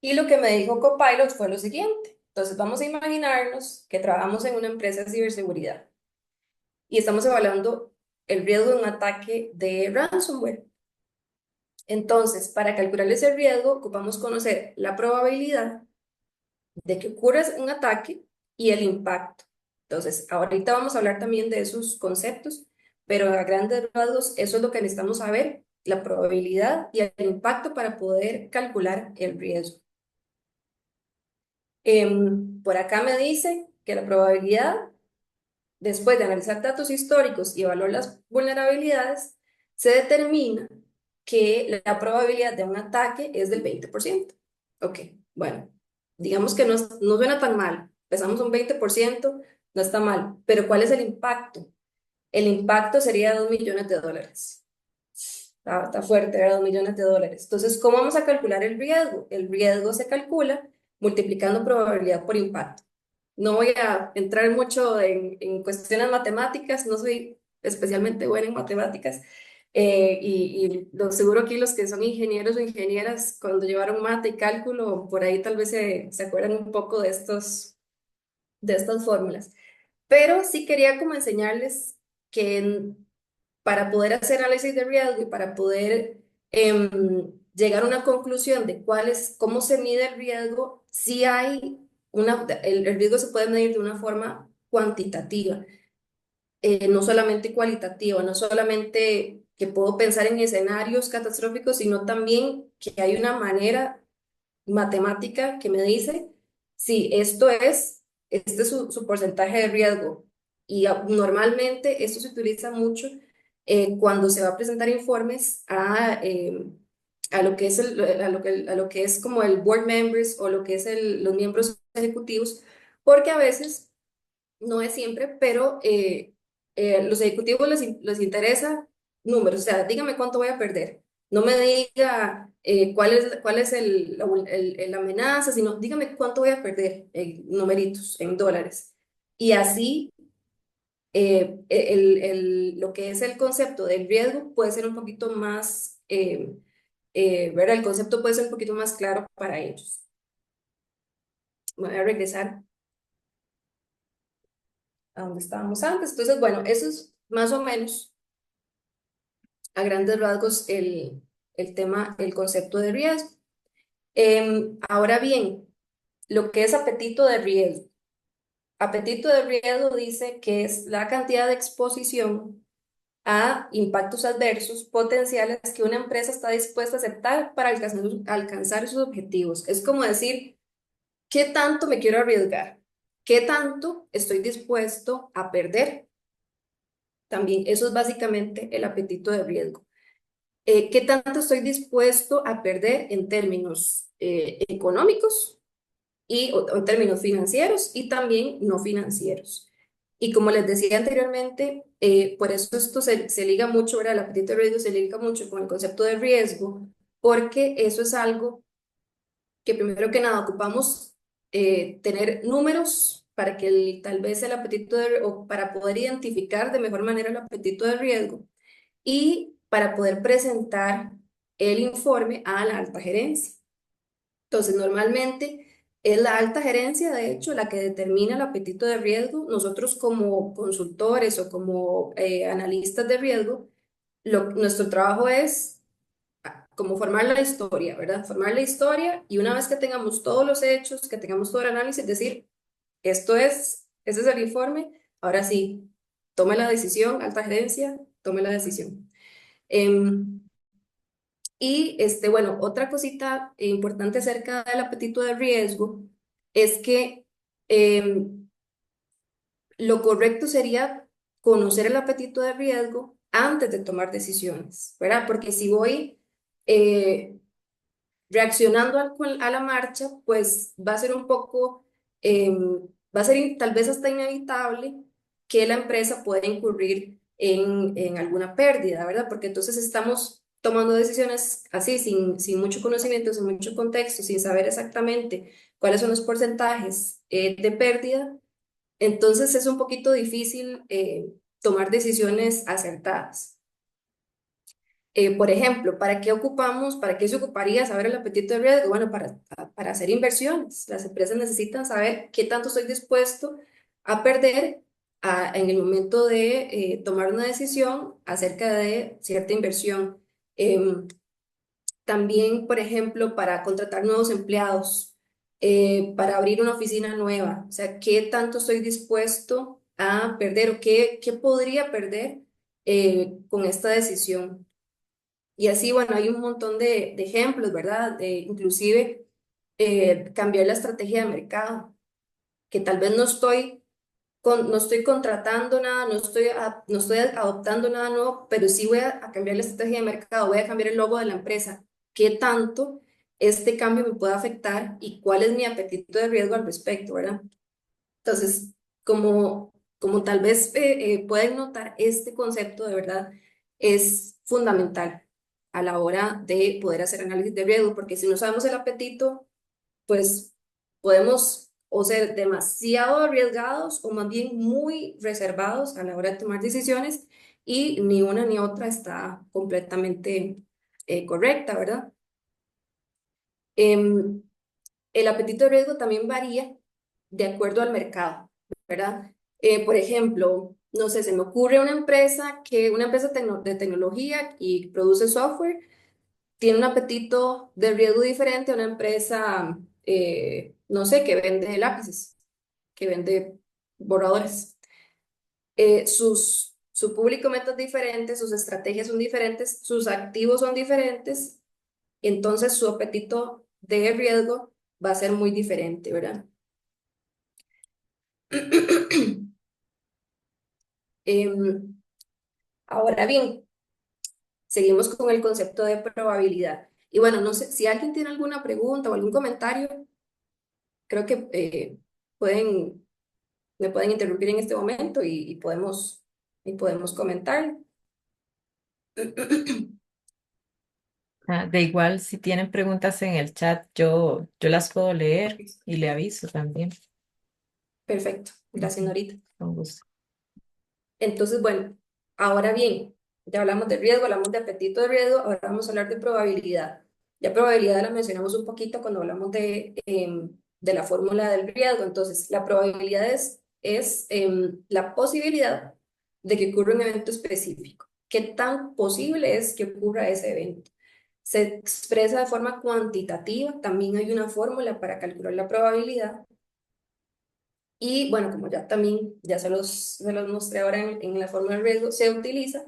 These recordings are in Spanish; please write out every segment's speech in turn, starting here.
Y lo que me dijo Copilot fue lo siguiente. Entonces vamos a imaginarnos que trabajamos en una empresa de ciberseguridad y estamos evaluando el riesgo de un ataque de ransomware. Entonces, para calcular ese riesgo, ocupamos conocer la probabilidad de que ocurra un ataque y el impacto. Entonces, ahorita vamos a hablar también de esos conceptos, pero a grandes rasgos eso es lo que necesitamos saber, la probabilidad y el impacto para poder calcular el riesgo. Por acá me dice que la probabilidad, después de analizar datos históricos y evaluar las vulnerabilidades, se determina que la probabilidad de un ataque es del 20%. Ok, bueno, digamos que no suena tan mal. Empezamos un 20%, no está mal. Pero ¿cuál es el impacto? El impacto sería $2 millones. Está fuerte, ¿verdad? $2 millones. Entonces, ¿cómo vamos a calcular el riesgo? El riesgo se calcula multiplicando probabilidad por impacto. No voy a entrar mucho en cuestiones matemáticas, no soy especialmente buena en matemáticas, y lo seguro aquí los que son ingenieros o ingenieras, cuando llevaron mate y cálculo, por ahí tal vez se acuerdan un poco de estas fórmulas. Pero sí quería como enseñarles que para poder hacer análisis de riesgo y para poder llegar a una conclusión de cómo se mide el riesgo, sí hay el riesgo se puede medir de una forma cuantitativa, no solamente cualitativa, no solamente que puedo pensar en escenarios catastróficos, sino también que hay una manera matemática que me dice si este es su porcentaje de riesgo. Y normalmente esto se utiliza mucho cuando se va a presentar informes a lo que es a lo que es como el board members o lo que es los miembros ejecutivos, porque a veces, no es siempre, pero los ejecutivos les interesa números, o sea, dígame cuánto voy a perder. No me diga cuál es la amenaza, sino dígame cuánto voy a perder en numeritos, en dólares. Y así lo que es el concepto del riesgo puede ser un poquito más, ¿verdad? El concepto puede ser un poquito más claro para ellos. Voy a regresar a donde estábamos antes. Entonces, bueno, eso es más o menos a grandes rasgos el tema, el concepto de riesgo. Ahora bien, lo que es apetito de riesgo. Apetito de riesgo dice que es la cantidad de exposición a impactos adversos potenciales que una empresa está dispuesta a aceptar para alcanzar sus objetivos. Es como decir, ¿qué tanto me quiero arriesgar? ¿Qué tanto estoy dispuesto a perder? También eso es básicamente el apetito de riesgo. ¿Qué tanto estoy dispuesto a perder en términos económicos o en términos financieros y también no financieros? Y como les decía anteriormente, por eso esto se liga mucho, ¿verdad? El apetito de riesgo se liga mucho con el concepto de riesgo, porque eso es algo que primero que nada ocupamos tener números para que tal vez el o para poder identificar de mejor manera el apetito de riesgo y para poder presentar el informe a la alta gerencia. Entonces, normalmente es la alta gerencia, de hecho, la que determina el apetito de riesgo. Nosotros como consultores o como analistas de riesgo, nuestro trabajo es como formar la historia, ¿verdad? Formar la historia y una vez que tengamos todos los hechos, que tengamos todo el análisis, decir, este es el informe, ahora sí, tome la decisión, alta gerencia, tome la decisión. Em, bueno, otra cosita importante acerca del apetito de riesgo es que em, lo correcto sería conocer el apetito de riesgo antes de tomar decisiones, ¿verdad? Porque si voy eh, reaccionando a la marcha, pues va a ser un poco, va a ser tal vez hasta inevitable que la empresa pueda incurrir en alguna pérdida, ¿verdad? Porque entonces estamos tomando decisiones así, sin mucho conocimiento, sin mucho contexto, sin saber exactamente cuáles son los porcentajes de pérdida. Entonces es un poquito difícil tomar decisiones acertadas. Por ejemplo, ¿para qué ocupamos, para qué se ocuparía saber el apetito de riesgo? Bueno, para hacer inversiones. Las empresas necesitan saber qué tanto estoy dispuesto a perder en el momento de tomar una decisión acerca de cierta inversión. Em, También, por ejemplo, para contratar nuevos empleados, para abrir una oficina nueva. O sea, ¿qué tanto estoy dispuesto a perder o qué podría perder con esta decisión? Y así, bueno, hay un montón de ejemplos, ¿verdad? Inclusive cambiar la estrategia de mercado, que tal vez no estoy contratando nada, no estoy adoptando nada nuevo, pero sí voy a cambiar la estrategia de mercado, voy a cambiar el logo de la empresa. ¿Qué tanto este cambio me puede afectar y cuál es mi apetito de riesgo al respecto, ¿verdad? Entonces, como tal vez pueden notar, este concepto de verdad es fundamental a la hora de poder hacer análisis de riesgo, porque si no sabemos el apetito, pues podemos o ser demasiado arriesgados o más bien muy reservados a la hora de tomar decisiones y ni una ni otra está completamente correcta, ¿verdad? Em, el apetito de riesgo también varía de acuerdo al mercado, ¿verdad? Por ejemplo, no sé, se me ocurre una empresa de tecnología y produce software, tiene un apetito de riesgo diferente a una empresa, no sé, que vende lápices, que vende borradores. Su público meta es diferente, sus estrategias son diferentes, sus activos son diferentes, entonces su apetito de riesgo va a ser muy diferente, ¿verdad? Em, Ahora bien, seguimos con el concepto de probabilidad. Y bueno, no sé si alguien tiene alguna pregunta o algún comentario, creo que pueden, me pueden interrumpir en este momento y podemos comentar. De igual, si tienen preguntas en el chat, yo las puedo Ok, leer y le aviso también. perfecto, gracias, Ujú, Norita. con gusto. Entonces, bueno, ahora bien, ya hablamos de riesgo, hablamos de apetito de riesgo, ahora vamos a hablar de probabilidad. Ya probabilidad la mencionamos un poquito cuando hablamos de la fórmula del riesgo. Entonces, la probabilidad es la posibilidad de que ocurra un evento específico. ¿Qué tan posible es que ocurra ese evento? Se expresa de forma cuantitativa, también hay una fórmula para calcular la probabilidad. Y bueno, como ya también ya se los mostré ahora en la fórmula del riesgo, se utiliza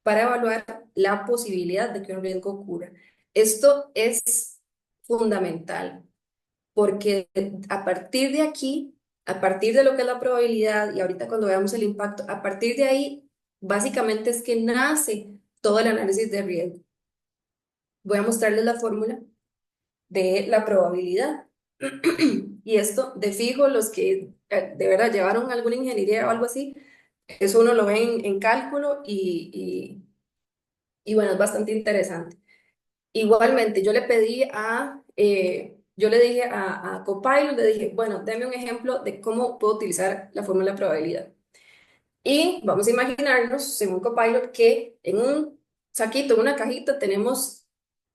para evaluar la posibilidad de que un riesgo ocurra. Esto es fundamental porque a partir de aquí, a partir de lo que es la probabilidad y ahorita cuando veamos el impacto, a partir de ahí, básicamente es que nace todo el análisis de riesgo. Voy a mostrarles la fórmula de la probabilidad. Y esto, de fijo, los que de verdad llevaron alguna ingeniería o algo así, eso uno lo ve en cálculo y bueno, es bastante interesante. Igualmente, yo le dije a Copilot, le dije, bueno, deme un ejemplo de cómo puedo utilizar la fórmula de probabilidad. Y vamos a imaginarnos, según Copilot, que en un saquito, en una cajita, tenemos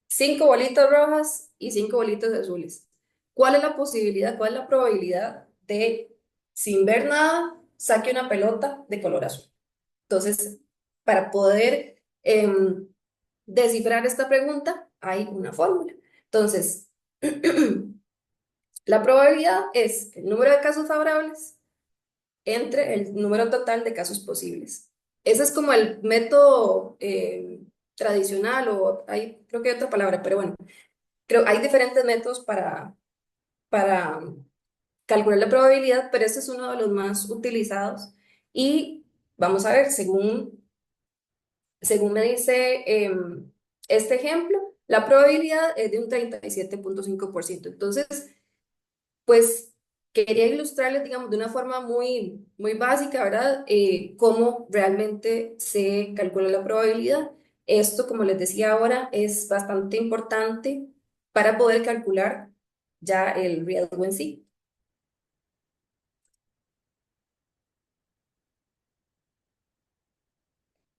5 bolitas rojas y 5 bolitas azules. ¿Cuál es la posibilidad, cuál es la probabilidad de, sin ver nada, saque una pelota de color azul? Entonces, para poder descifrar esta pregunta, hay una fórmula. Entonces, la probabilidad es el número de casos favorables entre el número total de casos posibles. Ese es como el método tradicional o creo que hay otra palabra, pero bueno, hay diferentes métodos para calcular la probabilidad, pero este es uno de los más utilizados. Y vamos a ver, según me dice este ejemplo, la probabilidad es de un 37,5%. Entonces, pues quería ilustrarles, digamos, de una forma muy, muy básica, ¿verdad? Cómo realmente se calcula la probabilidad. Esto, como les decía ahora, es bastante importante para poder calcular ya el riesgo en sí.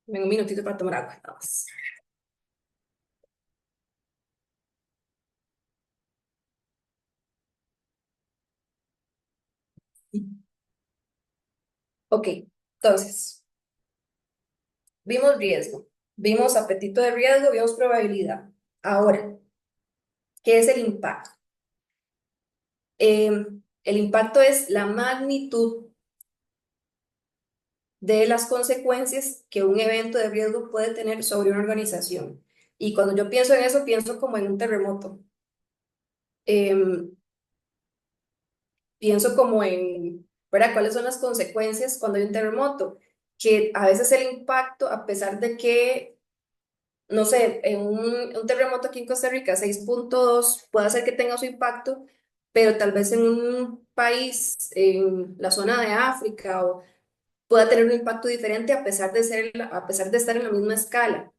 Vengo un minutito para tomar agua, nada más. Ok, entonces, vimos riesgo, vimos apetito de riesgo, vimos probabilidad. Ahora, ¿qué es el impacto? El impacto es la magnitud de las consecuencias que un evento de riesgo puede tener sobre una organización. Y cuando yo pienso en eso, pienso como en un terremoto. Em, Pienso como en, ¿verdad? ¿Cuáles son las consecuencias cuando hay un terremoto? Que a veces el impacto, a pesar de que, no sé, en un terremoto aquí en Costa Rica, 6.2 puede hacer que tenga su impacto, pero tal vez en un país, en la zona de África, o pueda tener un impacto diferente a pesar de ser, a pesar de estar en la misma escala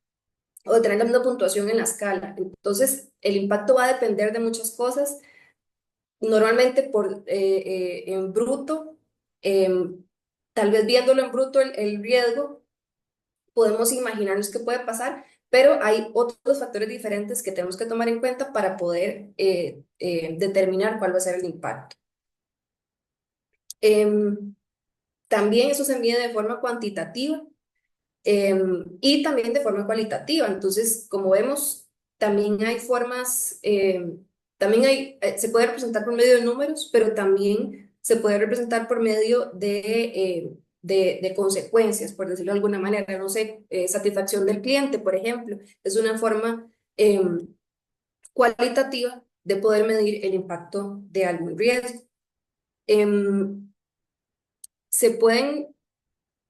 o de tener la misma puntuación en la escala. Entonces, el impacto va a depender de muchas cosas, normalmente en bruto, tal vez viéndolo en bruto el riesgo, podemos imaginarnos qué puede pasar, pero hay otros factores diferentes que tenemos que tomar en cuenta para poder determinar cuál va a ser el impacto. Em, También eso se mide de forma cuantitativa y también de forma cualitativa. Entonces, como vemos, también hay formas, también se puede representar por medio de números, pero también se puede representar por medio de consecuencias, por decirlo de alguna manera. No sé, satisfacción del cliente, por ejemplo, es una forma cualitativa de poder medir el impacto de algún riesgo. Em, Se pueden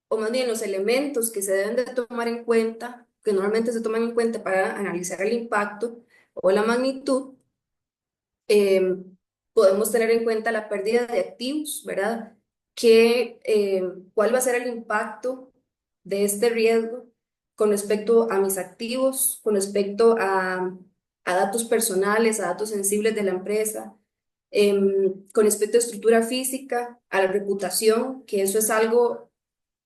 o más bien los elementos que se deben de tomar en cuenta, que normalmente se toman en cuenta para analizar el impacto o la magnitud, eh, podemos tener en cuenta la pérdida de activos, ¿verdad? ¿Cuál va a ser el impacto de este riesgo con respecto a mis activos, con respecto a datos personales, a datos sensibles de la empresa? Con respecto a estructura física, a la reputación, que eso es algo.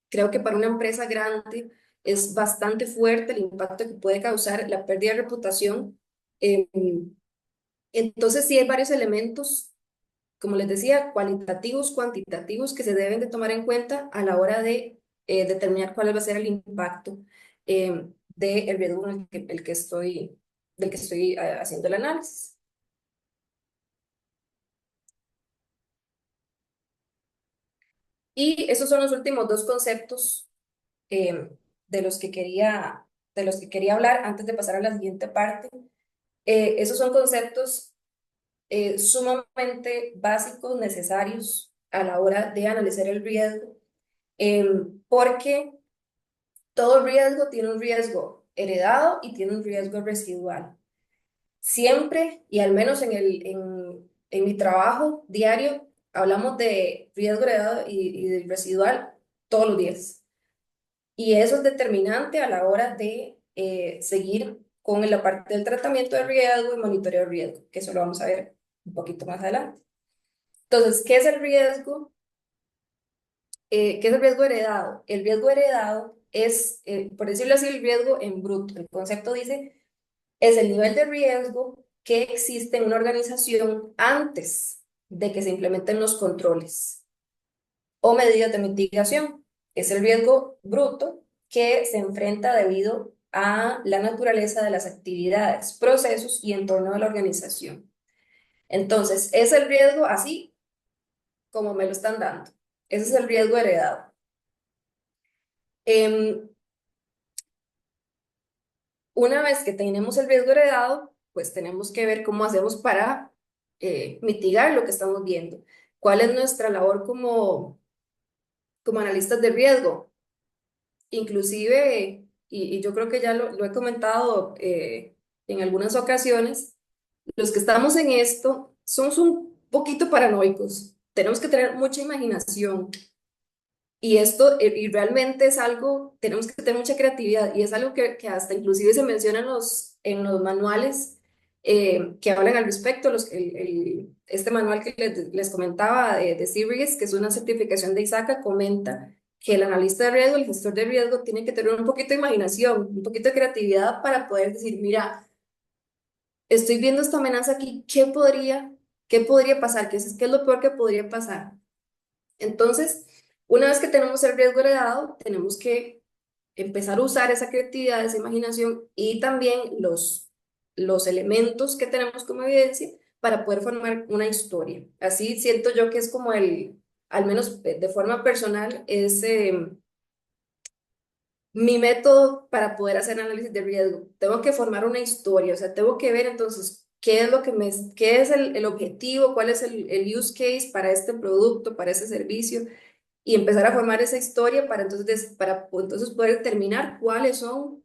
Creo que para una empresa grande es bastante fuerte el impacto que puede causar la pérdida de reputación. Eh, entonces, sí hay varios elementos, como les decía, cualitativos, cuantitativos, que se deben de tomar en cuenta a la hora de determinar cuál va a ser el impacto del riesgo en del que estoy haciendo el análisis. Y esos son los últimos dos conceptos eh, de los que quería hablar antes de pasar a la siguiente parte. Esos son conceptos sumamente básicos, necesarios a la hora de analizar el riesgo, porque todo riesgo tiene un riesgo heredado y tiene un riesgo residual. Siempre, y al menos en mi trabajo diario, hablamos de riesgo heredado y de residual todos los días. Y eso es determinante a la hora de seguir con la parte del tratamiento de riesgo y monitoreo de riesgo, que eso lo vamos a ver un poquito más adelante. Entonces, ¿qué es el riesgo? ¿Qué es el riesgo heredado? El riesgo heredado es, por decirlo así, el riesgo en bruto. El concepto dice, es el nivel de riesgo que existe en una organización antes de que se implementen los controles o medidas de mitigación. Es el riesgo bruto que se enfrenta debido a la naturaleza de las actividades, procesos y entorno de la organización. Entonces, es el riesgo así como me lo están dando. Ese es el riesgo heredado. Em, una vez que tenemos el riesgo heredado, pues tenemos que ver cómo hacemos para mitigar lo que estamos viendo. ¿Cuál es nuestra labor como analistas de riesgo? Inclusive, y yo creo que ya lo he comentado en algunas ocasiones, los que estamos en esto somos un poquito paranoicos. Tenemos que tener mucha imaginación. Y esto, y realmente es algo, tenemos que tener mucha creatividad y es algo que hasta inclusive se menciona en los manuales que hablan al respecto. Este manual que les comentaba de CIRIS, que es una certificación de ISACA, comenta que el analista de riesgo, el gestor de riesgo, tiene que tener un poquito de imaginación, un poquito de creatividad para poder decir, mira, estoy viendo esta amenaza aquí, qué podría pasar? ¿Qué es lo peor que podría pasar? Entonces, una vez que tenemos el riesgo heredado, tenemos que empezar a usar esa creatividad, esa imaginación y también los elementos que tenemos como evidencia para poder formar una historia. Así siento yo que es como al menos de forma personal, es mi método para poder hacer análisis de riesgo. Tengo que formar una historia, o sea, tengo que ver entonces qué es lo que qué es el objetivo, cuál es el use case para este producto, para ese servicio y empezar a formar esa historia para entonces, entonces poder determinar cuáles son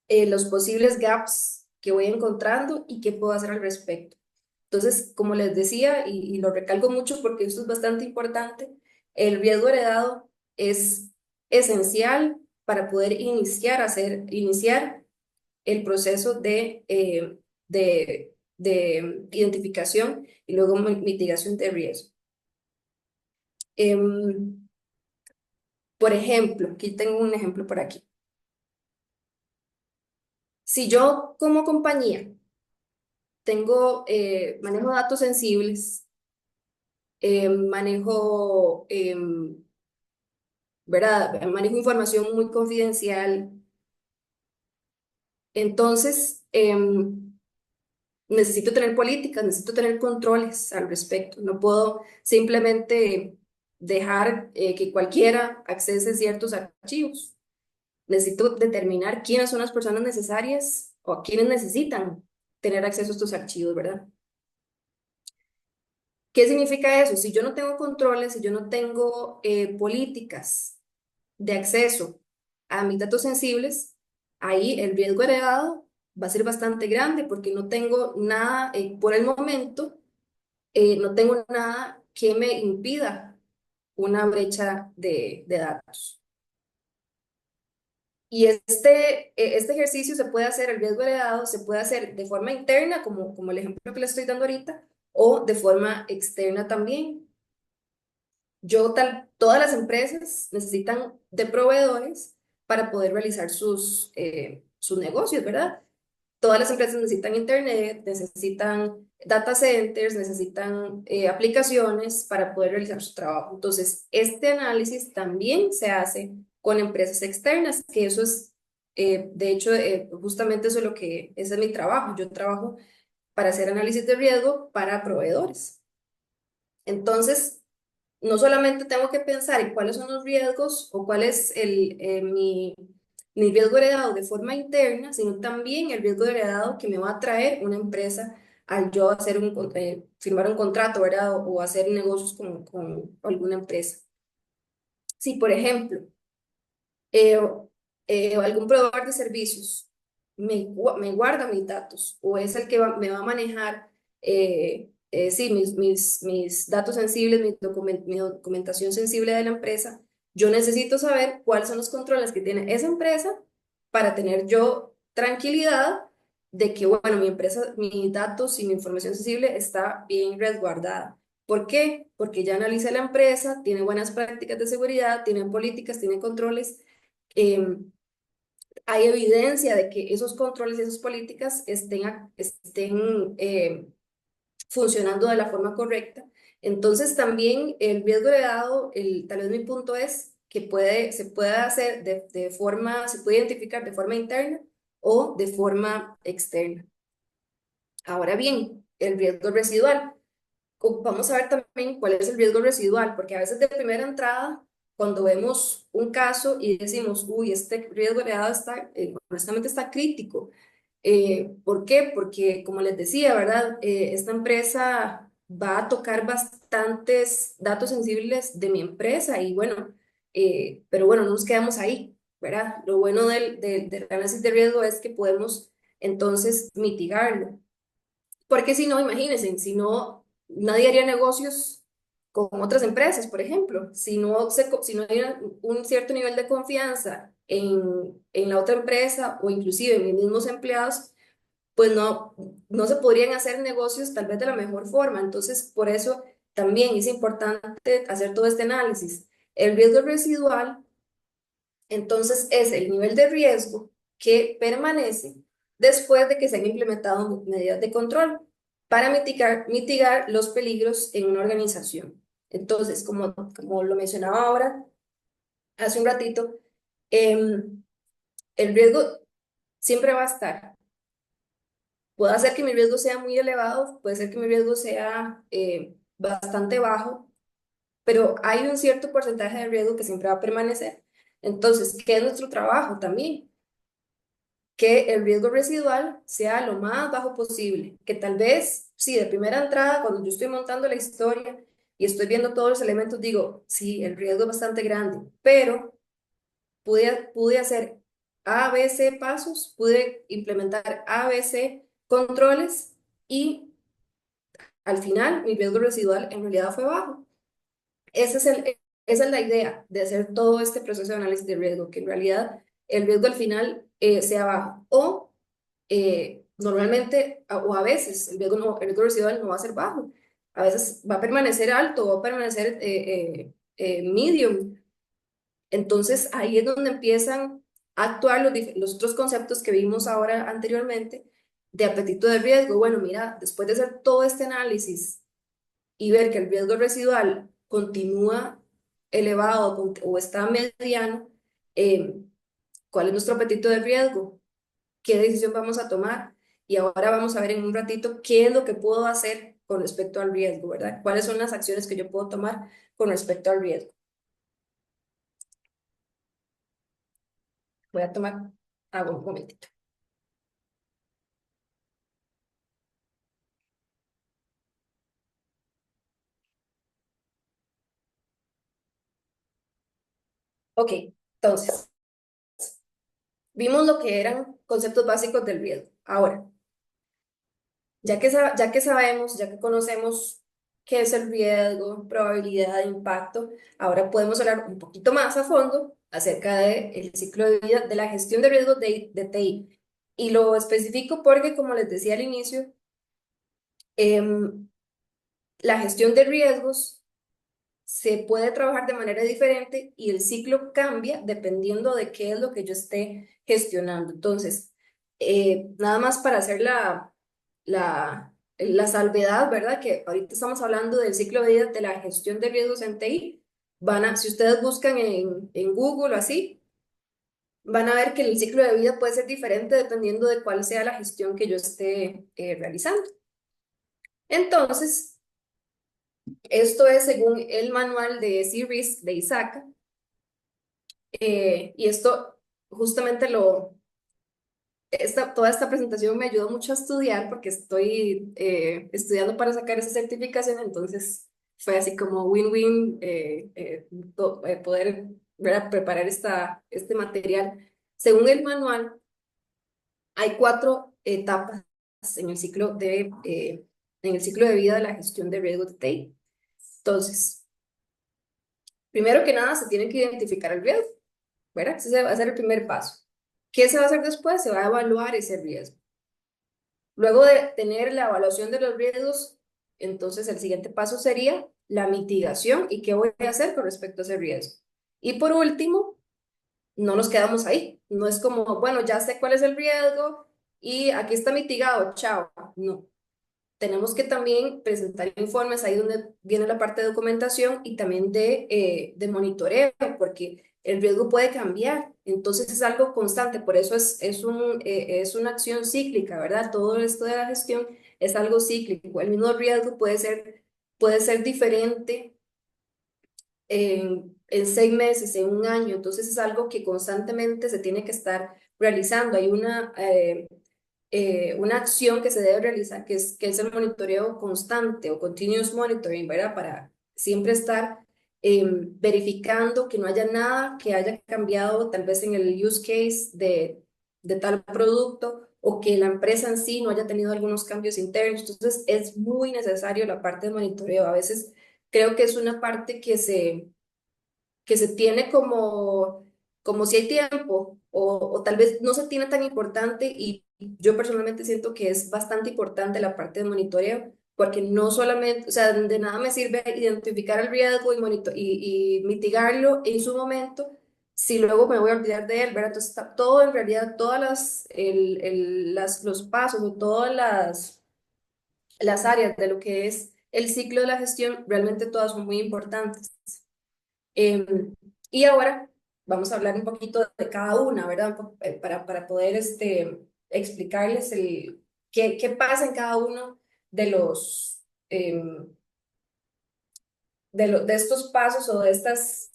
los posibles gaps que voy encontrando y qué puedo hacer al respecto. Entonces, como les decía, y lo recalco mucho porque esto es bastante importante, el riesgo heredado es esencial para poder iniciar el proceso de identificación y luego mitigación de riesgo. Em, por ejemplo, aquí tengo un ejemplo por aquí. Si yo como compañía manejo datos sensibles, manejo, ¿verdad? Manejo información muy confidencial. Entonces, necesito tener políticas, necesito tener controles al respecto. No puedo simplemente dejar que cualquiera accese ciertos archivos. Necesito determinar quiénes son las personas necesarias o a quienes necesitan tener acceso a estos archivos, ¿verdad? ¿Qué significa eso? Si yo no tengo controles, si yo no tengo políticas de acceso a mis datos sensibles, ahí el riesgo heredado va a ser bastante grande porque no tengo nada, por el momento, no tengo nada que me impida una brecha de datos. Y este ejercicio se puede hacer, el riesgo heredado se puede hacer de forma interna, como el ejemplo que le estoy dando ahorita, o de forma externa también. Todas las empresas necesitan de proveedores para poder realizar sus negocios, ¿verdad? Todas las empresas necesitan internet, necesitan data centers, necesitan aplicaciones para poder realizar su trabajo. Entonces, este análisis también se hace con empresas externas, que eso es, de hecho, justamente eso es ese es mi trabajo. Yo trabajo para hacer análisis de riesgo para proveedores. Entonces, no solamente tengo que pensar en cuáles son los riesgos o cuál es mi riesgo heredado de forma interna, sino también el riesgo heredado que me va a traer una empresa al yo firmar un contrato, ¿verdad? O hacer negocios con alguna empresa. Si, por ejemplo, eh, algún proveedor de servicios me guarda mis datos o es el que me va a manejar sí, mis datos sensibles, mi documentación sensible de la empresa. Yo necesito saber cuáles son los controles que tiene esa empresa para tener yo tranquilidad de que, bueno, mi empresa, mis datos y mi información sensible está bien resguardada. ¿Por qué? Porque ya analicé la empresa, tiene buenas prácticas de seguridad, tiene políticas, tiene controles, eh, hay evidencia de que esos controles y esas políticas estén funcionando de la forma correcta. Entonces también el riesgo heredado, tal vez mi punto es que se puede hacer se puede identificar de forma interna o de forma externa. Ahora bien, el riesgo residual. Vamos a ver también cuál es el riesgo residual, porque a veces de primera entrada, cuando vemos un caso y decimos, uy, este riesgo heredado honestamente está crítico. ¿Por qué? Porque, como les decía, ¿verdad? Esta empresa va a tocar bastantes datos sensibles de mi empresa y bueno, pero bueno, no nos quedamos ahí, ¿verdad? Lo bueno del análisis de riesgo es que podemos entonces mitigarlo. Porque si no, imagínense, si no, nadie haría negocios con otras empresas, por ejemplo. Si no hay un cierto nivel de confianza en la otra empresa o inclusive en mis mismos empleados, pues no se podrían hacer negocios tal vez de la mejor forma. Entonces, por eso también es importante hacer todo este análisis. El riesgo residual entonces, es el nivel de riesgo que permanece después de que se han implementado medidas de control para mitigar los peligros en una organización. Entonces, como lo mencionaba ahora, hace un ratito, em, el riesgo siempre va a estar. Puede hacer que mi riesgo sea muy elevado, puede ser que mi riesgo sea bastante bajo, pero hay un cierto porcentaje de riesgo que siempre va a permanecer. Entonces, ¿qué es nuestro trabajo también? Que el riesgo residual sea lo más bajo posible, que tal vez, sí, de primera entrada, cuando yo estoy montando la historia y estoy viendo todos los elementos, digo, sí, el riesgo es bastante grande, pero pude hacer A, B, C pasos, pude implementar A, B, C controles y al final mi riesgo residual en realidad fue bajo. Ese es esa es la idea de hacer todo este proceso de análisis de riesgo, que en realidad el riesgo al final sea bajo. O normalmente, o a veces, el riesgo residual no va a ser bajo. A veces va a permanecer alto, va a permanecer medium. Entonces ahí es donde empiezan a actuar los otros conceptos que vimos ahora anteriormente de apetito de riesgo. Bueno, mira, después de hacer todo este análisis y ver que el riesgo residual continúa elevado o está mediano, eh, ¿cuál es nuestro apetito de riesgo? ¿Qué decisión vamos a tomar? Y ahora vamos a ver en un ratito qué es lo que puedo hacer con respecto al riesgo, ¿verdad? ¿Cuáles son las acciones que yo puedo tomar con respecto al riesgo? Voy a tomar agua un momentito. Ok, entonces, vimos lo que eran conceptos básicos del riesgo. Ahora, ya que sabemos, ya que conocemos qué es el riesgo, probabilidad de impacto, ahora podemos hablar un poquito más a fondo acerca del ciclo de vida de la gestión de riesgos de TI. Y lo especifico porque, como les decía al inicio, em, la gestión de riesgos se puede trabajar de manera diferente y el ciclo cambia dependiendo de qué es lo que yo esté gestionando. Entonces, nada más para hacer la salvedad, ¿verdad? Que ahorita estamos hablando del ciclo de vida de la gestión de riesgos en TI. Si ustedes buscan en Google o así, van a ver que el ciclo de vida puede ser diferente dependiendo de cuál sea la gestión que yo esté realizando. Entonces, esto es según el manual de C-RISC de ISACA. Y esto justamente toda esta presentación me ayudó mucho a estudiar porque estoy estudiando para sacar esa certificación, entonces fue así como win-win poder, ¿verdad?, preparar este material. Según el manual, hay cuatro etapas en en el ciclo de vida de la gestión de riesgos de TI. Entonces, primero que nada, se tiene que identificar el riesgo, ¿verdad? Ese va a ser el primer paso. ¿Qué se va a hacer después? Se va a evaluar ese riesgo. Luego de tener la evaluación de los riesgos, entonces el siguiente paso sería la mitigación y qué voy a hacer con respecto a ese riesgo. Y por último, no nos quedamos ahí. No es como, bueno, ya sé cuál es el riesgo y aquí está mitigado, chao. No, tenemos que también presentar informes ahí donde viene la parte de documentación y también de monitoreo, porque el riesgo puede cambiar, entonces es algo constante, por eso es una acción cíclica, ¿verdad? Todo esto de la gestión es algo cíclico, el mismo riesgo puede ser diferente en 6 meses, en un año, entonces es algo que constantemente se tiene que estar realizando. Hay una acción que se debe realizar, que es el monitoreo constante o continuous monitoring, ¿verdad? Para siempre estar verificando que no haya nada que haya cambiado tal vez en el use case de tal producto o que la empresa en sí no haya tenido algunos cambios internos. Entonces es muy necesario la parte de monitoreo. A veces creo que es una parte que se tiene como si hay tiempo o tal vez no se tiene tan importante y yo personalmente siento que es bastante importante la parte de monitoreo porque no solamente, o sea, de nada me sirve identificar el riesgo y mitigarlo en su momento si luego me voy a olvidar de él, ¿verdad? Entonces está todo en realidad, todas los pasos o todas las áreas de lo que es el ciclo de la gestión, realmente todas son muy importantes. Em, y ahora vamos a hablar un poquito de cada una, ¿verdad? Para poder explicarles qué pasa en cada uno de los, em, de estos pasos o de estas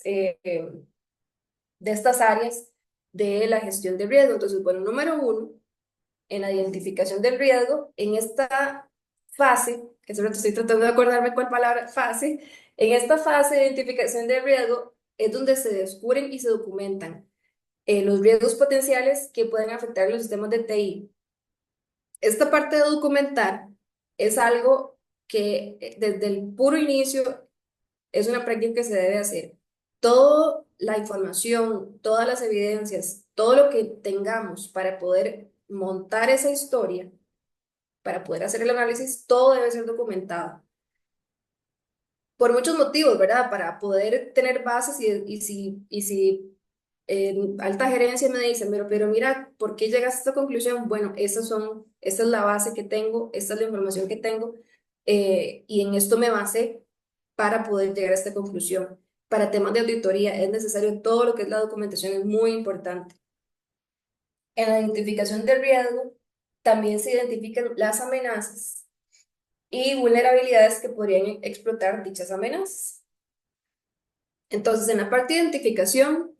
áreas de la gestión de riesgo. Entonces, bueno, número uno, en la identificación del riesgo, en esta fase, que solo estoy tratando de acordarme cuál palabra, fase, en esta fase de identificación del riesgo es donde se descubren y se documentan los riesgos potenciales que pueden afectar los sistemas de TI. Esta parte de documentar es algo que desde el puro inicio es una práctica que se debe hacer. Toda la información, todas las evidencias, todo lo que tengamos para poder montar esa historia, para poder hacer el análisis, todo debe ser documentado. Por muchos motivos, ¿verdad? Para poder tener bases y si en alta gerencia me dicen, pero mira, ¿por qué llegas a esta conclusión? Bueno, esta es la base que tengo, esta es la información que tengo, y en esto me basé para poder llegar a esta conclusión. Para temas de auditoría es necesario todo lo que es la documentación, es muy importante. En la identificación del riesgo también se identifican las amenazas y vulnerabilidades que podrían explotar dichas amenazas. Entonces, en la parte de identificación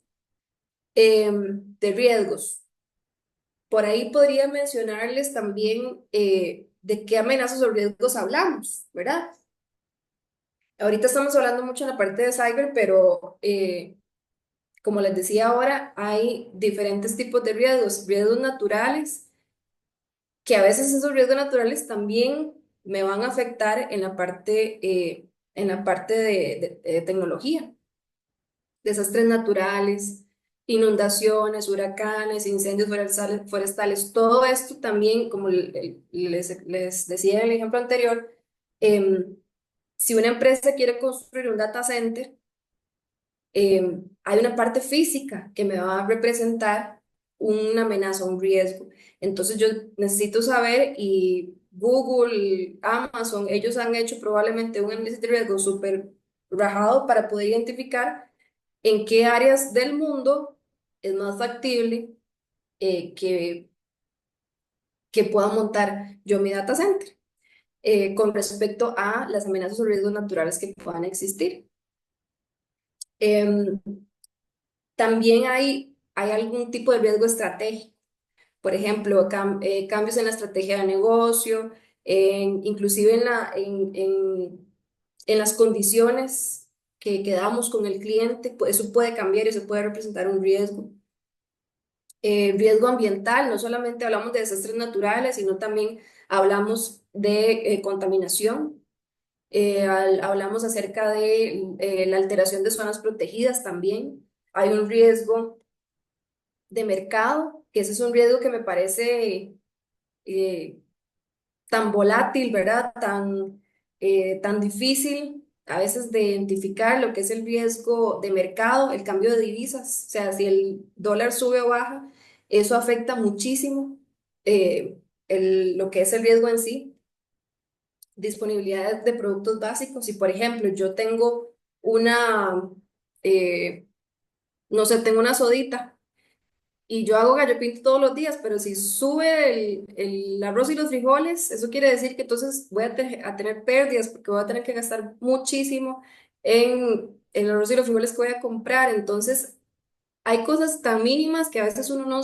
de riesgos, por ahí podría mencionarles también de qué amenazas o riesgos hablamos, ¿verdad? Ahorita estamos hablando mucho en la parte de cyber, pero como les decía ahora, hay diferentes tipos de riesgos, riesgos naturales, que a veces esos riesgos naturales también me van a afectar en la parte de tecnología. Desastres naturales, inundaciones, huracanes, incendios forestales, todo esto también, como les decía en el ejemplo anterior, em, si una empresa quiere construir un data center, hay una parte física que me va a representar una amenaza, un riesgo. Entonces yo necesito saber y Google, Amazon, ellos han hecho probablemente un análisis de riesgo súper rajado para poder identificar en qué áreas del mundo es más factible que pueda montar yo mi data center con respecto a las amenazas o riesgos naturales que puedan existir. Em, También hay algún tipo de riesgo estratégico, por ejemplo, cambios en la estrategia de negocio, inclusive en las condiciones que damos con el cliente, pues eso puede cambiar y eso puede representar un riesgo. Riesgo ambiental, no solamente hablamos de desastres naturales, sino también hablamos de contaminación, hablamos acerca de la alteración de zonas protegidas también. Hay un riesgo de mercado, que ese es un riesgo que me parece eh, tan volátil, ¿verdad? Tan difícil a veces de identificar lo que es el riesgo de mercado, el cambio de divisas, o sea, si el dólar sube o baja, eso afecta muchísimo lo que es el riesgo en sí, disponibilidad de productos básicos. Si, por ejemplo, yo tengo una, eh, no sé, tengo una sodita y yo hago gallo pinto todos los días, pero si sube el arroz y los frijoles, eso quiere decir que entonces voy a tener pérdidas porque voy a tener que gastar muchísimo en el arroz y los frijoles que voy a comprar. Entonces, hay cosas tan mínimas que a veces uno no,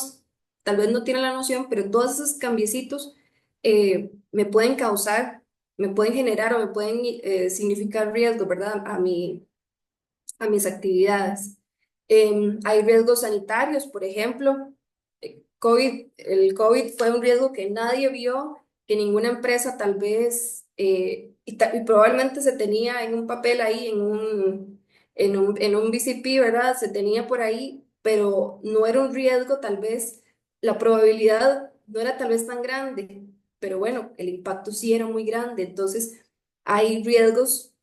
tal vez no tiene la noción, pero todos esos cambiecitos me pueden causar, me pueden generar o me pueden significar riesgo, ¿verdad? A mis actividades. Hay riesgos sanitarios, por ejemplo, el COVID fue un riesgo que nadie vio, que ninguna empresa tal vez, y probablemente se tenía en un papel ahí, en un VCP, ¿verdad? Se tenía por ahí, pero no era un riesgo, tal vez la probabilidad no era tal vez tan grande, pero bueno, el impacto sí era muy grande. Entonces, hay riesgos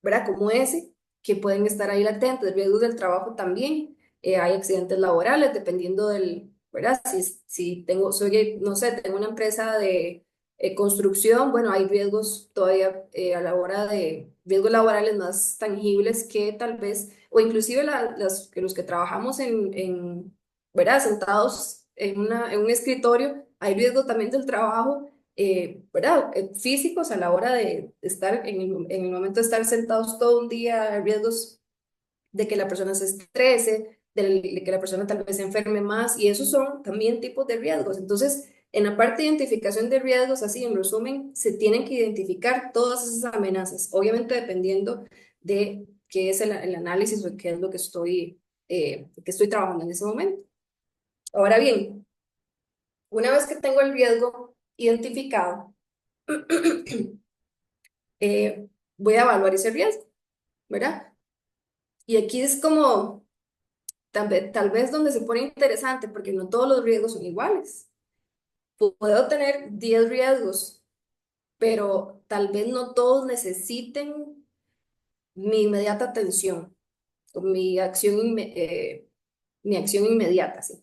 ¿verdad? Como ese, que pueden estar ahí latentes, riesgos del trabajo también. Hay accidentes laborales, dependiendo ¿verdad? Si tengo, no sé, tengo una empresa Construcción, bueno, hay riesgos todavía a la hora de riesgos laborales más tangibles que tal vez, o inclusive que los que trabajamos ¿verdad? Sentados en un escritorio, hay riesgos también del trabajo, ¿verdad? Físicos a la hora de estar en el momento de estar sentados todo un día, hay riesgos de que la persona se estrese, de que la persona tal vez se enferme más, y esos son también tipos de riesgos. Entonces, en la parte de identificación de riesgos, así en resumen, se tienen que identificar todas esas amenazas, obviamente dependiendo de qué es el análisis o qué es lo que estoy trabajando en ese momento. Ahora bien, una vez que tengo el riesgo identificado, voy a evaluar ese riesgo, ¿verdad? Y aquí es como tal vez donde se pone interesante, porque no todos los riesgos son iguales. Puedo tener 10 riesgos, pero tal vez no todos necesiten mi inmediata atención o mi acción inmediata, ¿sí?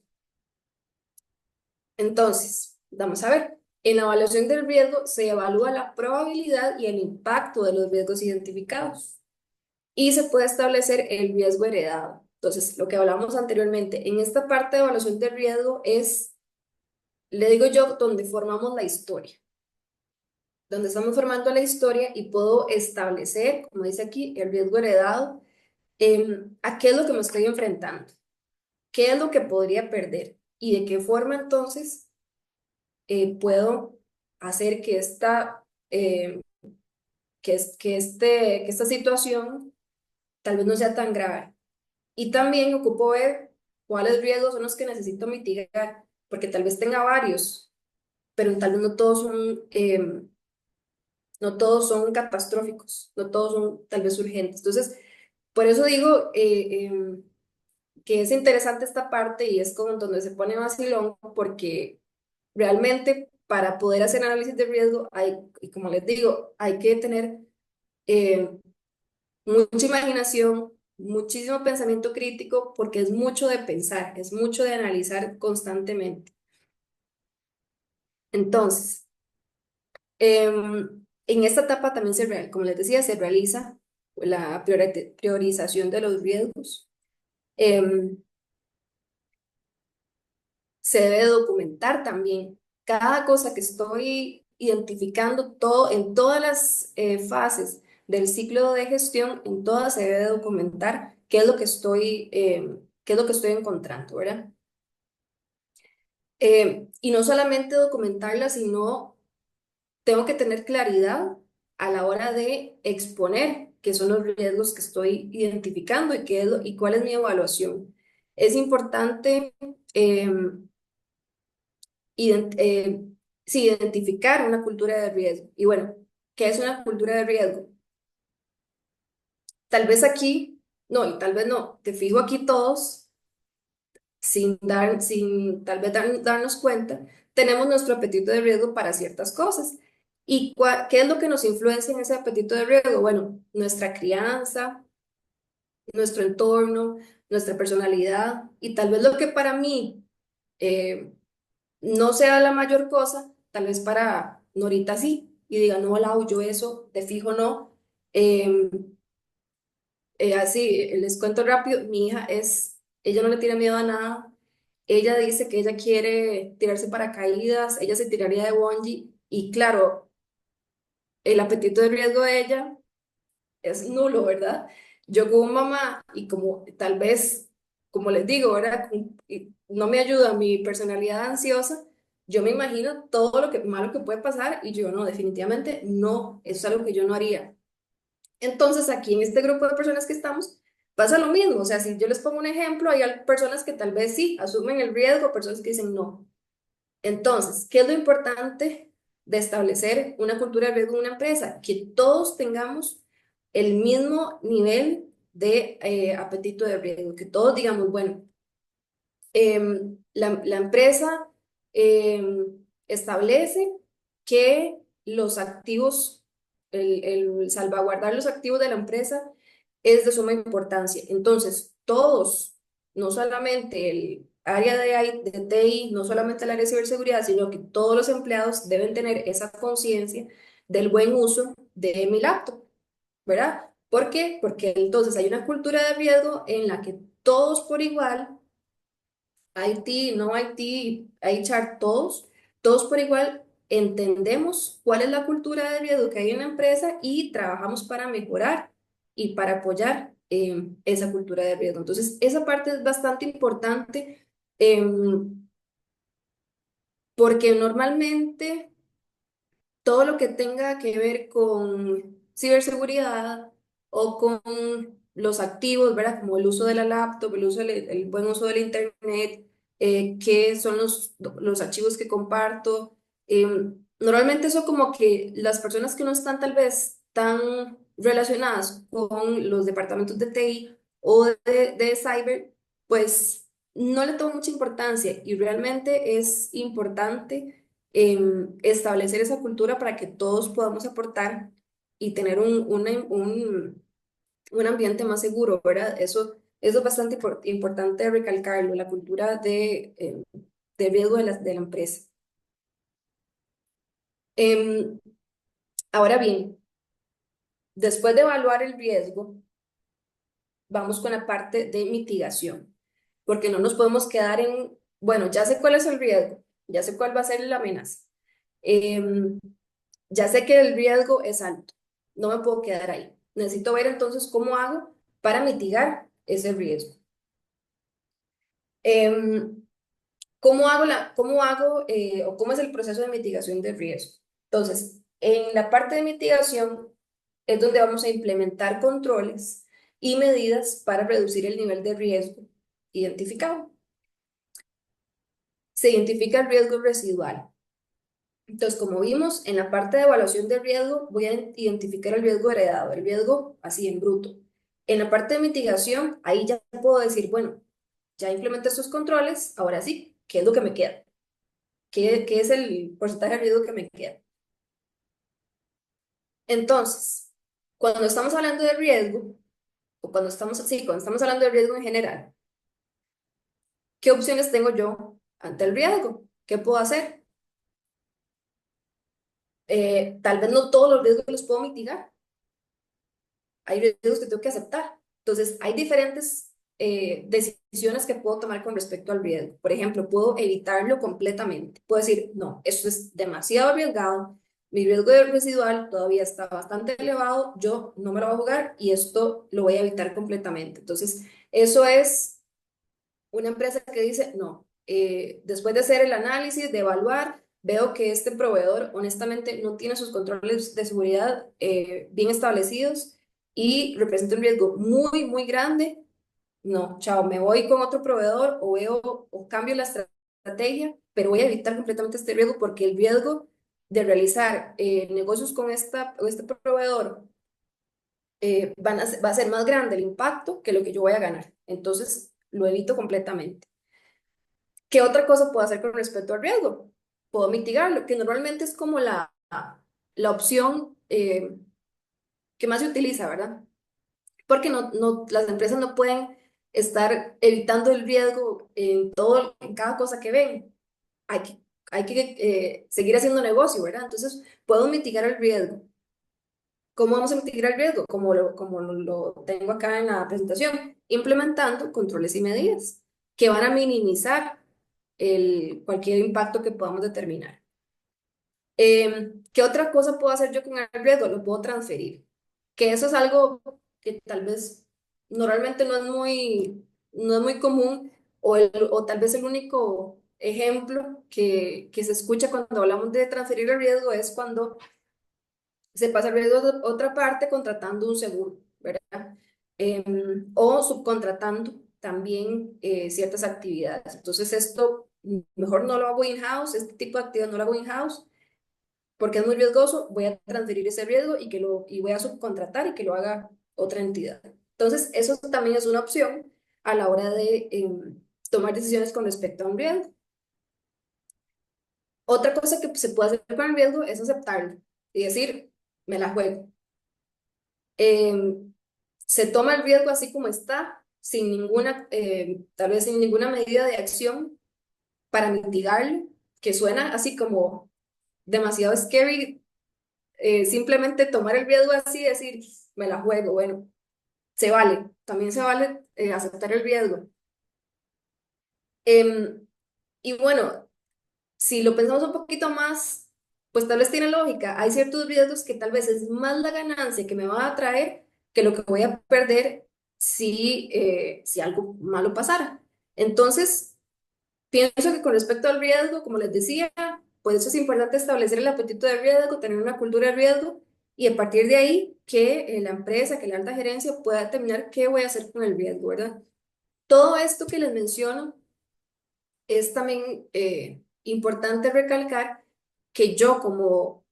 Entonces, vamos a ver. En la evaluación del riesgo se evalúa la probabilidad y el impacto de los riesgos identificados y se puede establecer el riesgo heredado. Entonces, lo que hablamos anteriormente, en esta parte de evaluación del riesgo es, le digo yo, donde formamos la historia, donde estamos formando la historia y puedo establecer, como dice aquí, el riesgo heredado, a qué es lo que me estoy enfrentando, qué es lo que podría perder y de qué forma entonces puedo hacer que que esta situación tal vez no sea tan grave. Y también ocupo ver cuáles riesgos son los que necesito mitigar, porque tal vez tenga varios, pero tal vez no todos son catastróficos, no todos son tal vez urgentes. Entonces, por eso digo que es interesante esta parte y es como donde se pone vacilón, porque realmente para poder hacer análisis de riesgo hay, y como les digo, hay que tener eh, mucha imaginación, muchísimo pensamiento crítico, porque es mucho de pensar, es mucho de analizar constantemente. Entonces, en esta etapa también como les decía, se realiza la priorización de los riesgos. Em, Se debe documentar también cada cosa que estoy identificando, en todas las fases del ciclo de gestión, en todas se debe documentar qué es lo que estoy encontrando, ¿verdad? Y no solamente documentarla, sino tengo que tener claridad a la hora de exponer qué son los riesgos que estoy identificando y, y cuál es mi evaluación. Es importante sí, identificar una cultura de riesgo. Y bueno, ¿qué es una cultura de riesgo? Tal vez aquí, no, y tal vez no, te fijo aquí todos, sin tal vez darnos cuenta, tenemos nuestro apetito de riesgo para ciertas cosas. ¿Y qué es lo que nos influencia en ese apetito de riesgo? Bueno, nuestra crianza, nuestro entorno, nuestra personalidad, y tal vez lo que para mí eh, no sea la mayor cosa, tal vez para Norita sí, y diga, no, Lau, yo eso, de fijo no. Eh, Así, les cuento rápido, ella no le tiene miedo a nada, ella dice que ella quiere tirarse paracaídas, ella se tiraría de bungee, y claro, el apetito de riesgo de ella es nulo, ¿verdad? Yo como mamá, y como tal vez, como les digo, ¿verdad? Y no me ayuda mi personalidad ansiosa, yo me imagino todo lo malo que puede pasar y yo no, definitivamente no, eso es algo que yo no haría. Entonces, aquí en este grupo de personas que estamos, pasa lo mismo, o sea, si yo les pongo un ejemplo, personas que tal vez sí asumen el riesgo, personas que dicen no. Entonces, ¿qué es lo importante de establecer una cultura de riesgo en una empresa? Que todos tengamos el mismo nivel de apetito de riesgo, que todos digamos, bueno, la empresa establece que los activos, el salvaguardar los activos de la empresa es de suma importancia. Entonces, todos, no solamente área de TI, no solamente el área de ciberseguridad, sino que todos los empleados deben tener esa conciencia del buen uso de mi laptop, ¿verdad? ¿Por qué? Porque entonces hay una cultura de riesgo en la que todos por igual, IT, no IT, HR, todos por igual entendemos cuál es la cultura de riesgo que hay en la empresa y trabajamos para mejorar y para apoyar esa cultura de riesgo. Entonces, esa parte es bastante importante porque normalmente todo lo que tenga que ver con ciberseguridad o con los activos, ¿verdad? Como el uso de la laptop, el buen uso del internet, qué son los archivos que comparto. eh, Normalmente eso como que las personas que no están tal vez tan relacionadas con los departamentos de TI o de cyber, pues no le toman mucha importancia y realmente es importante establecer esa cultura para que todos podamos aportar y tener un ambiente más seguro, ¿verdad? Eso es bastante importante recalcarlo, la cultura de riesgo de la empresa. Em, Ahora bien, después de evaluar el riesgo, vamos con la parte de mitigación, porque no nos podemos quedar en, bueno, ya sé cuál es el riesgo, ya sé cuál va a ser la amenaza. Em, Ya sé que el riesgo es alto, no me puedo quedar ahí. Necesito ver entonces cómo hago para mitigar ese riesgo. Em, o cómo es el proceso de mitigación del riesgo? Entonces, en la parte de mitigación es donde vamos a implementar controles y medidas para reducir el nivel de riesgo identificado. Se identifica el riesgo residual. Entonces, como vimos, en la parte de evaluación de riesgo voy a identificar el riesgo heredado, el riesgo así en bruto. En la parte de mitigación, ahí ya puedo decir, bueno, ya implementé estos controles, ahora sí, ¿qué es lo que me queda? ¿Qué es el porcentaje de riesgo que me queda? Entonces, cuando estamos hablando de riesgo, o cuando estamos hablando de riesgo en general, ¿qué opciones tengo yo ante el riesgo? ¿Qué puedo hacer? Tal vez no todos los riesgos los puedo mitigar, hay riesgos que tengo que aceptar. Entonces, hay diferentes decisiones que puedo tomar con respecto al riesgo. Por ejemplo, puedo evitarlo completamente. Puedo decir, no, esto es demasiado arriesgado, mi riesgo de residual todavía está bastante elevado, yo no me lo voy a jugar y esto lo voy a evitar completamente. Entonces, eso es una empresa que dice, no, después de hacer el análisis, de evaluar, veo que este proveedor honestamente no tiene sus controles de seguridad bien establecidos y representa un riesgo muy, muy grande. No, chao, me voy con otro proveedor o veo o cambio la estrategia, pero voy a evitar completamente este riesgo porque el riesgo de realizar negocios con este proveedor va a ser más grande el impacto que lo que yo voy a ganar. Entonces, lo evito completamente. ¿Qué otra cosa puedo hacer con respecto al riesgo? Puedo mitigarlo, que normalmente es como la opción que más se utiliza, ¿verdad? Porque las empresas no pueden estar evitando el riesgo en cada cosa que ven. Hay que, hay que seguir haciendo negocio, ¿verdad? Entonces, puedo mitigar el riesgo. ¿Cómo vamos a mitigar el riesgo? Como lo tengo acá en la presentación, implementando controles y medidas que van a minimizar cualquier impacto que podamos determinar. ¿Qué otra cosa puedo hacer yo con el riesgo? Lo puedo transferir. Que eso es algo que tal vez normalmente no es muy común o tal vez el único ejemplo que se escucha cuando hablamos de transferir el riesgo es cuando se pasa el riesgo de otra parte contratando un seguro, ¿verdad? O subcontratando también ciertas actividades. Entonces, esto mejor no lo hago in-house, este tipo de actividad no lo hago in-house porque es muy riesgoso, voy a transferir ese riesgo y voy a subcontratar y que lo haga otra entidad. Entonces, eso también es una opción a la hora de tomar decisiones con respecto a un riesgo. Otra cosa que se puede hacer con el riesgo es aceptarlo y decir, me la juego. Em, Se toma el riesgo así como está, sin ninguna, tal vez sin ninguna medida de acción para mitigarlo, que suena así como demasiado scary, simplemente tomar el riesgo así y decir, me la juego, bueno, se vale, también se vale aceptar el riesgo. Em, y bueno, si lo pensamos un poquito más, pues tal vez tiene lógica. Hay ciertos riesgos que tal vez es más la ganancia que me va a traer que lo que voy a perder si algo malo pasara. Entonces, pienso que con respecto al riesgo, como les decía, por eso es importante establecer el apetito de riesgo, tener una cultura de riesgo y a partir de ahí que la empresa, que la alta gerencia pueda determinar qué voy a hacer con el riesgo, ¿verdad? Todo esto que les menciono es también importante recalcar que yo como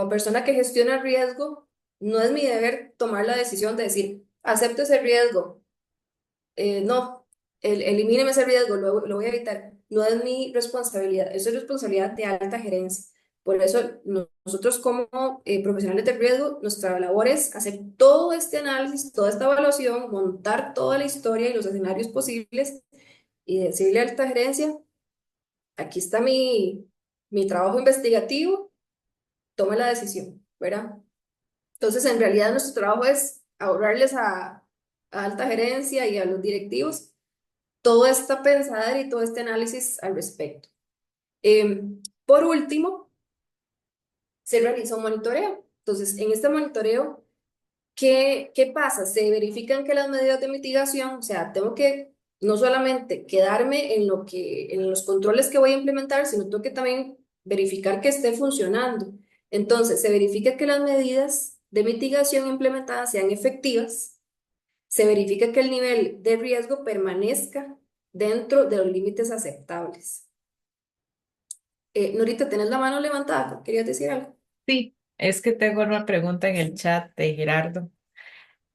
persona que gestiona riesgo, no es mi deber tomar la decisión de decir, acepto ese riesgo, no, elimíneme ese riesgo, lo voy a evitar. No es mi responsabilidad, eso es responsabilidad de alta gerencia. Por eso nosotros como profesionales de riesgo, nuestra labor es hacer todo este análisis, toda esta evaluación, montar toda la historia y los escenarios posibles y decirle a alta gerencia, aquí está mi trabajo investigativo, tome la decisión, ¿verdad? Entonces, en realidad nuestro trabajo es ahorrarles a alta gerencia y a los directivos todo esta pensadera y todo este análisis al respecto. Por último, se realiza un monitoreo. Entonces, en este monitoreo, ¿qué pasa? Se verifican que las medidas de mitigación, o sea, tengo que no solamente quedarme en los controles que voy a implementar, sino tengo que también verificar que esté funcionando. Entonces, se verifica que las medidas de mitigación implementadas sean efectivas, se verifica que el nivel de riesgo permanezca dentro de los límites aceptables. Norita, ¿tenés la mano levantada? ¿Querías decir algo? Sí, es que tengo una pregunta en el chat de Gerardo.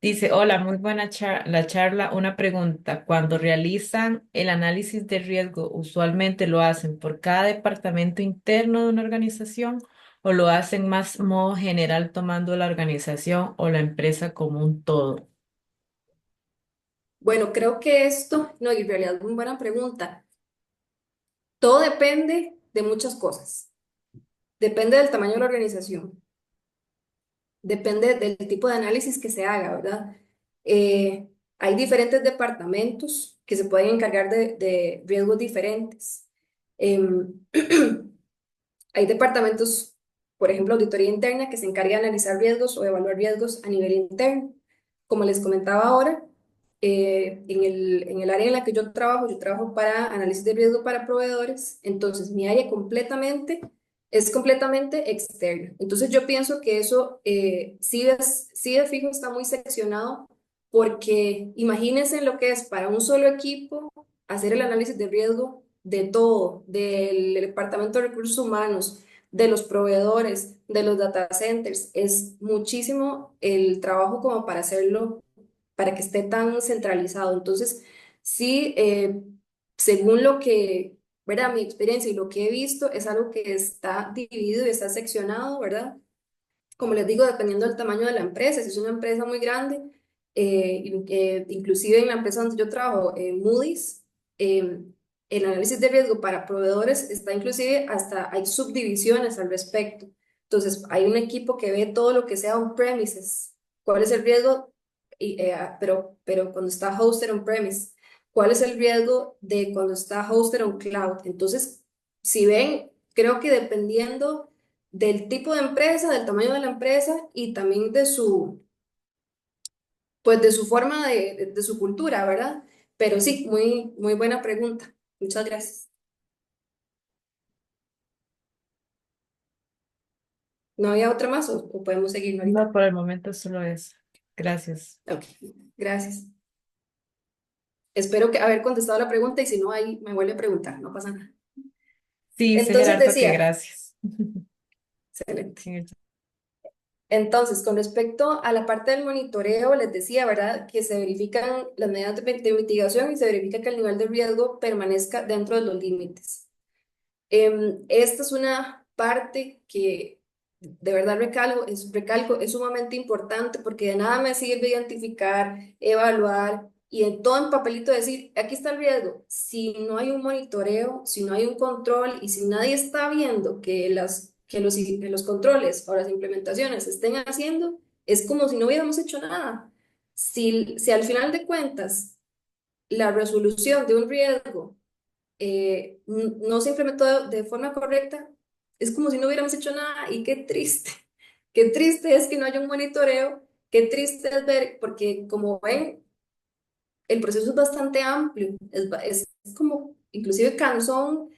Dice, hola, muy buena la charla. Una pregunta, cuando realizan el análisis de riesgo, ¿usualmente lo hacen por cada departamento interno de una organización o lo hacen más modo general tomando la organización o la empresa como un todo? Bueno, creo que esto, no, en realidad es muy buena pregunta. Todo depende de muchas cosas. Depende del tamaño de la organización, depende del tipo de análisis que se haga, ¿verdad? Hay diferentes departamentos que se pueden encargar de riesgos diferentes. Em, Hay departamentos, por ejemplo, auditoría interna, que se encarga de analizar riesgos o evaluar riesgos a nivel interno. Como les comentaba ahora, en el área en la que yo trabajo para análisis de riesgo para proveedores, entonces mi área es completamente externa. Entonces yo pienso que eso sí de fijo está muy seccionado porque imagínense lo que es para un solo equipo hacer el análisis de riesgo de todo, del departamento de recursos humanos, de los proveedores, de los data centers. Es muchísimo el trabajo como para hacerlo, para que esté tan centralizado. Entonces, sí, según ¿verdad? Mi experiencia y lo que he visto, es algo que está dividido y está seccionado, ¿verdad? Como les digo, dependiendo del tamaño de la empresa, si es una empresa muy grande, inclusive en la empresa donde yo trabajo, Moody's, el análisis de riesgo para proveedores está inclusive hasta hay subdivisiones al respecto. Entonces, hay un equipo que ve todo lo que sea on-premises, cuál es el riesgo, pero cuando está hosted on-premise, cuál es el riesgo de cuando está hosted on cloud. Entonces, si ven, creo que dependiendo del tipo de empresa, del tamaño de la empresa y también pues de su forma de su cultura, ¿verdad? Pero sí, muy, muy buena pregunta. Muchas gracias. ¿No había otra más o podemos seguir ahorita? No, por el momento solo es. Gracias. Ok, gracias. Espero que haber contestado la pregunta y si no, ahí me vuelve a preguntar, no pasa nada. Sí, dice Entonces Gerardo que decía, gracias. excelente. En el Entonces, con respecto a la parte del monitoreo, les decía, ¿verdad? Que se verifican las medidas de mitigación y se verifica que el nivel de riesgo permanezca dentro de los límites. Esta es una parte que de verdad recalco, es sumamente importante porque de nada me sirve identificar, evaluar y en todo en papelito decir, aquí está el riesgo. Si no hay un monitoreo, si no hay un control y si nadie está viendo que los controles o las implementaciones se estén haciendo, es como si no hubiéramos hecho nada. Si al final de cuentas la resolución de un riesgo no se implementó de forma correcta, es como si no hubiéramos hecho nada y qué triste. Qué triste es que no haya un monitoreo, qué triste es ver, porque como ven, el proceso es bastante amplio, es como inclusive cansón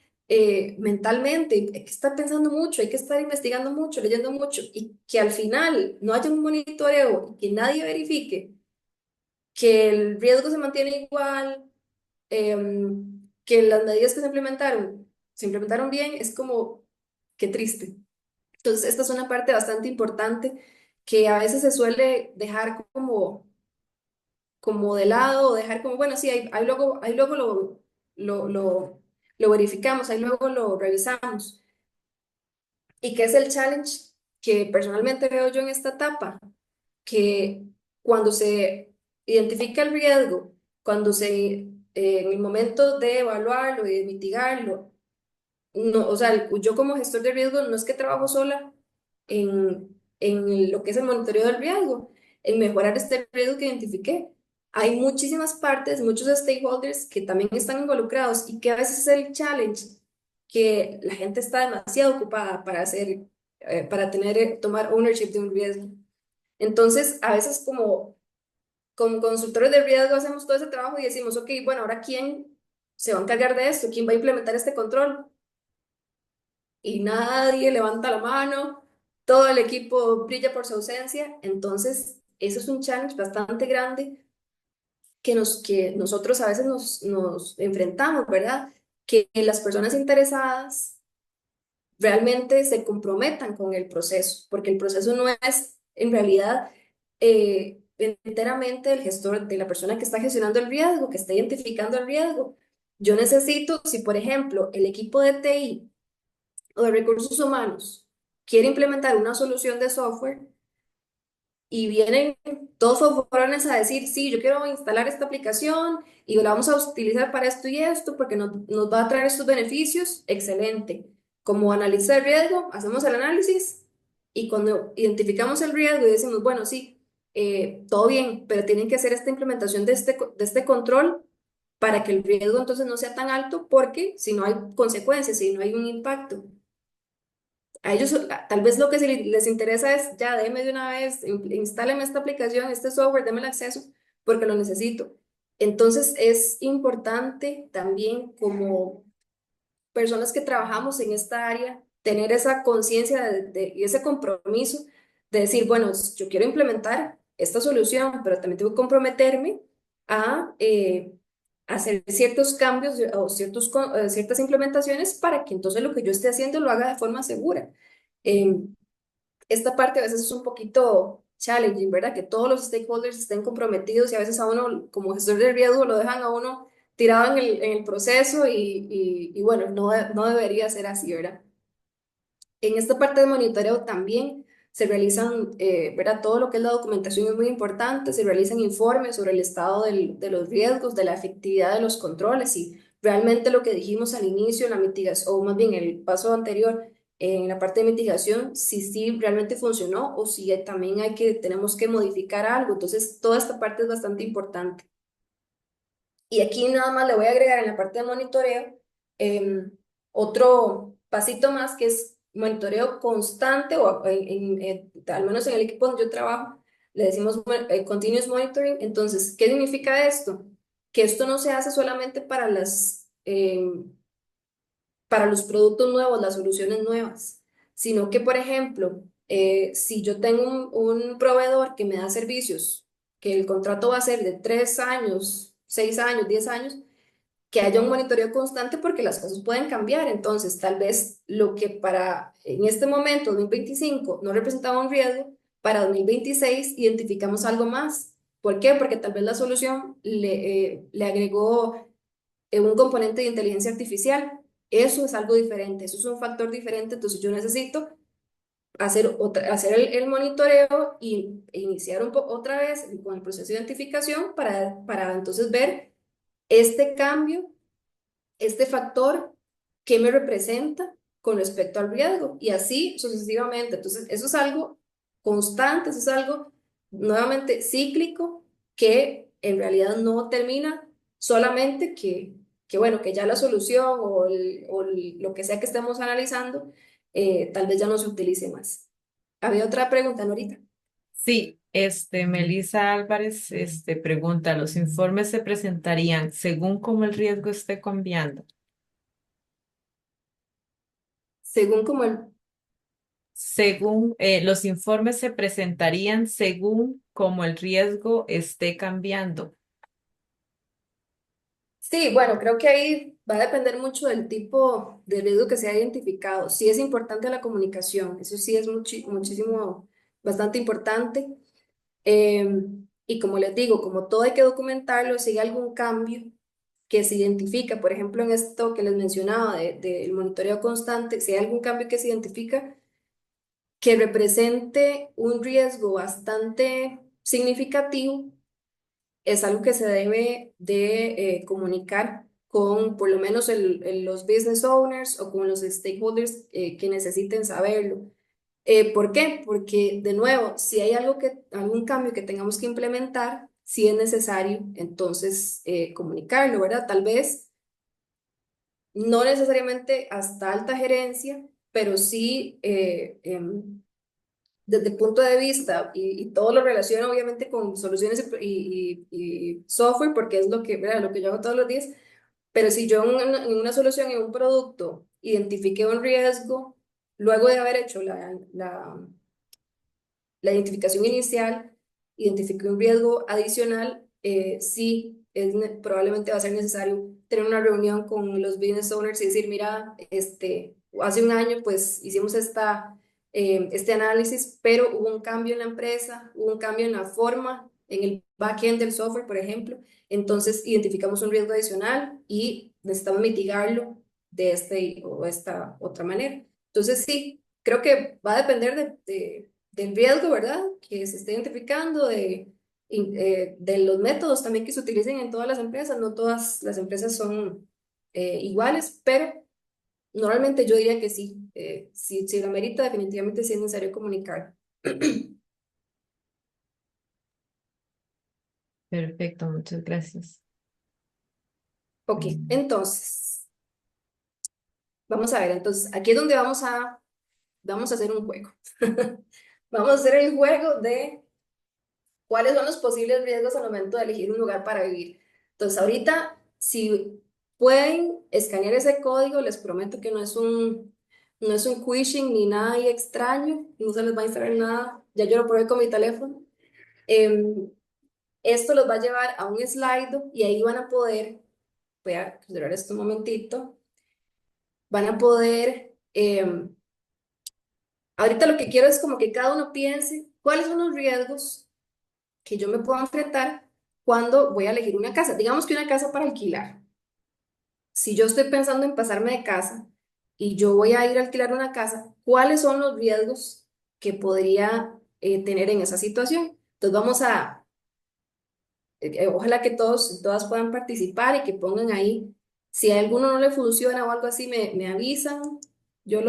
mentalmente, hay que estar pensando mucho, hay que estar investigando mucho, leyendo mucho, y que al final no haya un monitoreo y que nadie verifique que el riesgo se mantiene igual, que las medidas que se implementaron bien, es como, qué triste. Entonces, esta es una parte bastante importante que a veces se suele dejar como de lado o dejar como, bueno, sí, ahí luego lo verificamos, ahí luego lo revisamos. ¿Y qué es el challenge que personalmente veo yo en esta etapa? Que cuando se identifica el riesgo, cuando en el momento de evaluarlo y de mitigarlo, no, o sea, yo como gestor de riesgo no es que trabajo sola en lo que es el monitoreo del riesgo, en mejorar este riesgo que identifiqué. Hay muchísimas partes, muchos stakeholders que también están involucrados y que a veces es el challenge que la gente está demasiado ocupada para hacer, tomar ownership de un riesgo. Entonces, a veces como consultores de riesgo hacemos todo ese trabajo y decimos, ok, bueno, ahora ¿quién se va a encargar de esto? ¿Quién va a implementar este control? Y nadie levanta la mano, todo el equipo brilla por su ausencia, entonces eso es un challenge bastante grande que nosotros a veces nos enfrentamos, ¿verdad? Que las personas interesadas realmente se comprometan con el proceso, porque el proceso no es en realidad enteramente del gestor, de la persona que está gestionando el riesgo, que está identificando el riesgo. Yo necesito, si por ejemplo el equipo de TI o de recursos humanos quiere implementar una solución de software y vienen todos softwareones a decir, sí, yo quiero instalar esta aplicación y la vamos a utilizar para esto y esto porque nos va a traer estos beneficios, excelente. Como analiza el riesgo, hacemos el análisis y cuando identificamos el riesgo y decimos, bueno, sí, todo bien, pero tienen que hacer esta implementación de este control para que el riesgo entonces no sea tan alto porque si no hay consecuencias, si no hay un impacto. A ellos tal vez lo que sí les interesa es ya, déme de una vez, instáleme esta aplicación, este software, déme el acceso porque lo necesito. Entonces es importante también como personas que trabajamos en esta área tener esa conciencia y ese compromiso de decir, bueno, yo quiero implementar esta solución, pero también tengo que comprometerme a hacer ciertos cambios o ciertas implementaciones para que entonces lo que yo esté haciendo lo haga de forma segura. Em, Esta parte a veces es un poquito challenging, ¿verdad? Que todos los stakeholders estén comprometidos y a veces a uno, como gestor de riesgo, lo dejan a uno tirado en el proceso y bueno, no debería ser así, ¿verdad? En esta parte de monitoreo también se realizan, ¿verdad? Todo lo que es la documentación es muy importante, se realizan informes sobre el estado de los riesgos, de la efectividad de los controles y realmente lo que dijimos al inicio, la mitigación, o más bien el paso anterior, en la parte de mitigación, si sí realmente funcionó o si también tenemos que modificar algo. Entonces, toda esta parte es bastante importante. Y aquí nada más le voy a agregar en la parte de monitoreo otro pasito más que es monitoreo constante o al menos en el equipo donde yo trabajo le decimos continuous monitoring. Entonces, ¿qué significa esto? Que esto no se hace solamente para los productos nuevos, las soluciones nuevas, sino que, por ejemplo, si yo tengo un proveedor que me da servicios, que el contrato va a ser de 3 años, 6 años, 10 años, que haya un monitoreo constante porque las cosas pueden cambiar. Entonces, tal vez lo que para en este momento, 2025, no representaba un riesgo, para 2026 identificamos algo más. ¿Por qué? Porque tal vez la solución le agregó un componente de inteligencia artificial. Eso es algo diferente, eso es un factor diferente, entonces yo necesito hacer el monitoreo y e iniciar otra vez con el proceso de identificación para entonces ver este cambio, este factor, qué me representa con respecto al riesgo y así sucesivamente. Entonces, eso es algo constante, eso es algo nuevamente cíclico que en realidad no termina solamente bueno, que ya la solución lo que sea que estemos analizando, tal vez ya no se utilice más. Había otra pregunta, Norita. Sí, Melissa Álvarez, pregunta, ¿los informes se presentarían según cómo el riesgo esté cambiando? Según como el... Según, los informes se presentarían según cómo el riesgo esté cambiando. Sí, bueno, creo que ahí va a depender mucho del tipo de riesgo que se ha identificado. Sí es importante la comunicación, eso sí es muchísimo, bastante importante. Eh, y como les digo, como todo hay que documentarlo, si hay algún cambio que se identifica, por ejemplo, en esto que les mencionaba del monitoreo constante, si hay algún cambio que se identifica que represente un riesgo bastante significativo, es algo que se debe de comunicar con por lo menos los business owners o con los stakeholders que necesiten saberlo. ¿Por qué? Porque, de nuevo, si hay algún cambio que tengamos que implementar, si es necesario, entonces comunicarlo, ¿verdad? Tal vez no necesariamente hasta alta gerencia, pero sí desde el punto de vista, y todo lo relaciona obviamente con soluciones y software, porque es lo que, ¿verdad? Lo que yo hago todos los días, pero si yo en una solución, en un producto, identifiqué un riesgo, luego de haber hecho la identificación inicial, identifiqué un riesgo adicional, sí, probablemente va a ser necesario tener una reunión con los business owners y decir, mira, hace un año pues hicimos este análisis, pero hubo un cambio en la empresa, hubo un cambio en la forma, en el backend del software, por ejemplo, entonces identificamos un riesgo adicional y necesitamos mitigarlo de o esta otra manera. Entonces sí, creo que va a depender del riesgo, ¿verdad? Que se esté identificando, de los métodos también que se utilicen en todas las empresas. No todas las empresas son iguales, pero normalmente yo diría que sí. Si lo amerita, definitivamente sí es necesario comunicar. Perfecto, muchas gracias. Ok, Mm. entonces, vamos a ver. Entonces, aquí es donde vamos a hacer un juego. Vamos a hacer el juego de ¿cuáles son los posibles riesgos al momento de elegir un lugar para vivir? Entonces, ahorita, si pueden escanear ese código, les prometo que no es un phishing ni nada ahí extraño, no se les va a instalar nada, ya yo lo probé con mi teléfono. Em, Esto los va a llevar a un slide y ahí van a poder, voy a cerrar esto un momentito, van a poder, ahorita lo que quiero es como que cada uno piense cuáles son los riesgos que yo me puedo enfrentar cuando voy a elegir una casa. Digamos que una casa para alquilar. Si yo estoy pensando en pasarme de casa y yo voy a ir a alquilar una casa, ¿cuáles son los riesgos que podría tener en esa situación? Entonces ojalá que todos y todas puedan participar y que pongan ahí, si a alguno no le funciona o algo así, me avisan. Yo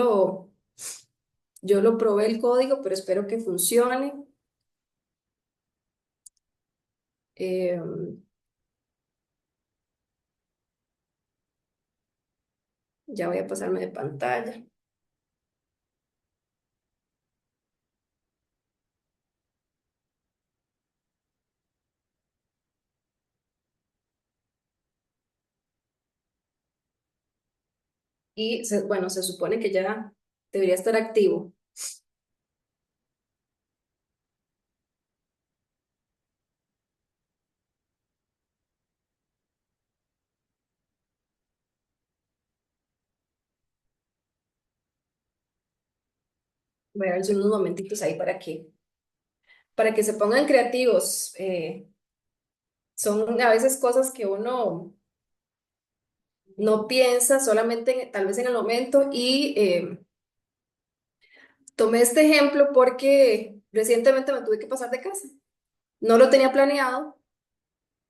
yo lo probé el código, pero espero que funcione. Eh, ya voy a pasarme de pantalla. Y bueno, se supone que ya debería estar activo. Voy a ver si unos momentitos ahí para que se pongan creativos. Son a veces cosas que uno no piensa solamente tal vez en el momento y Tomé este ejemplo porque recientemente me tuve que pasar de casa. No lo tenía planeado,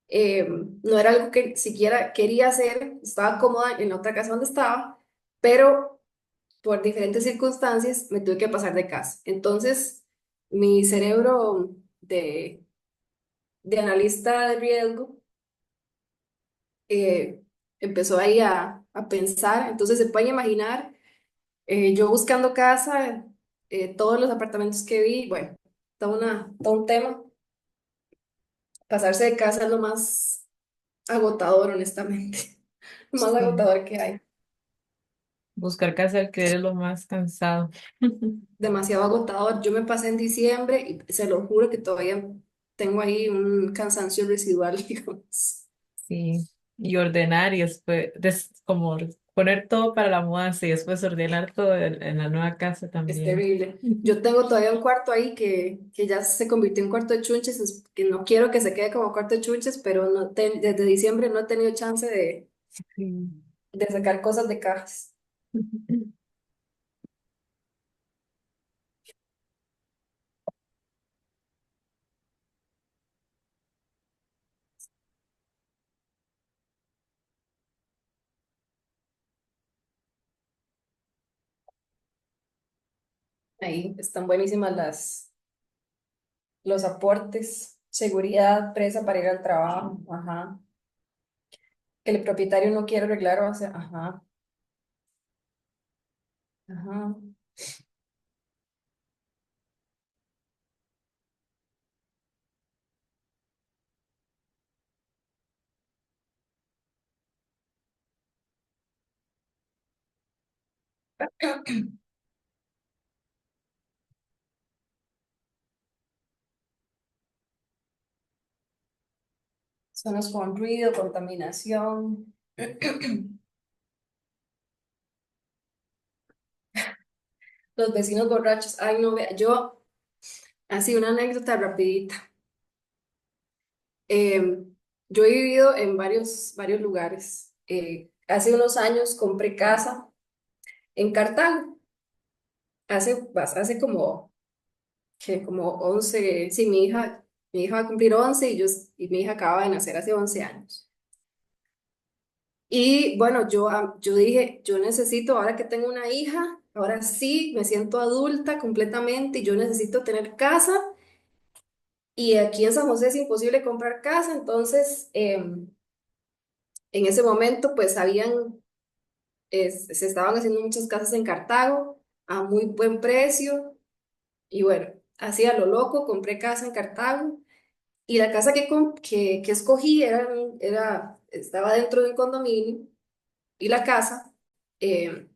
no era algo que siquiera quería hacer, estaba cómoda en la otra casa donde estaba, pero por diferentes circunstancias me tuve que pasar de casa. Entonces, mi cerebro de analista de riesgo eh, empezó ahí a pensar. Entonces, se pueden imaginar, yo buscando casa, todos los apartamentos que vi, bueno, todo un tema. Pasarse de casa es lo más agotador, honestamente. Lo más Sí. agotador que hay. Buscar casa alquiler es lo más cansado. Demasiado agotador. Yo me pasé en diciembre y se lo juro que todavía tengo ahí un cansancio residual, digamos. Sí. Y ordenar y después, como poner todo para la mudanza y después ordenar todo en la nueva casa Es también. terrible. Yo tengo todavía un cuarto ahí que ya se convirtió en cuarto de chunches, que no quiero que se quede como cuarto de chunches, pero desde diciembre no he tenido chance Sí. de sacar cosas de cajas. Ahí están buenísimas los aportes, seguridad, presa para ir al trabajo, ajá. Que el propietario no quiere arreglar o hacer, ajá, ajá. Zonas con ruido, contaminación. Los vecinos borrachos. Ay, no, vea, yo, así una anécdota rapidita. Eh, yo he vivido en varios lugares. Hace unos años compré casa en Cartago. Hace como 11 sí, mi hija va a cumplir 11 y mi hija acaba de nacer hace 11 años. Y bueno, yo dije, yo necesito, ahora que tengo una hija, ahora sí me siento adulta completamente y yo necesito tener casa. Y aquí en San José es imposible comprar casa, entonces en ese momento pues se estaban haciendo muchas casas en Cartago a muy buen precio y bueno, así a lo loco compré casa en Cartago y la casa que escogí estaba dentro de un condominio y la casa eh,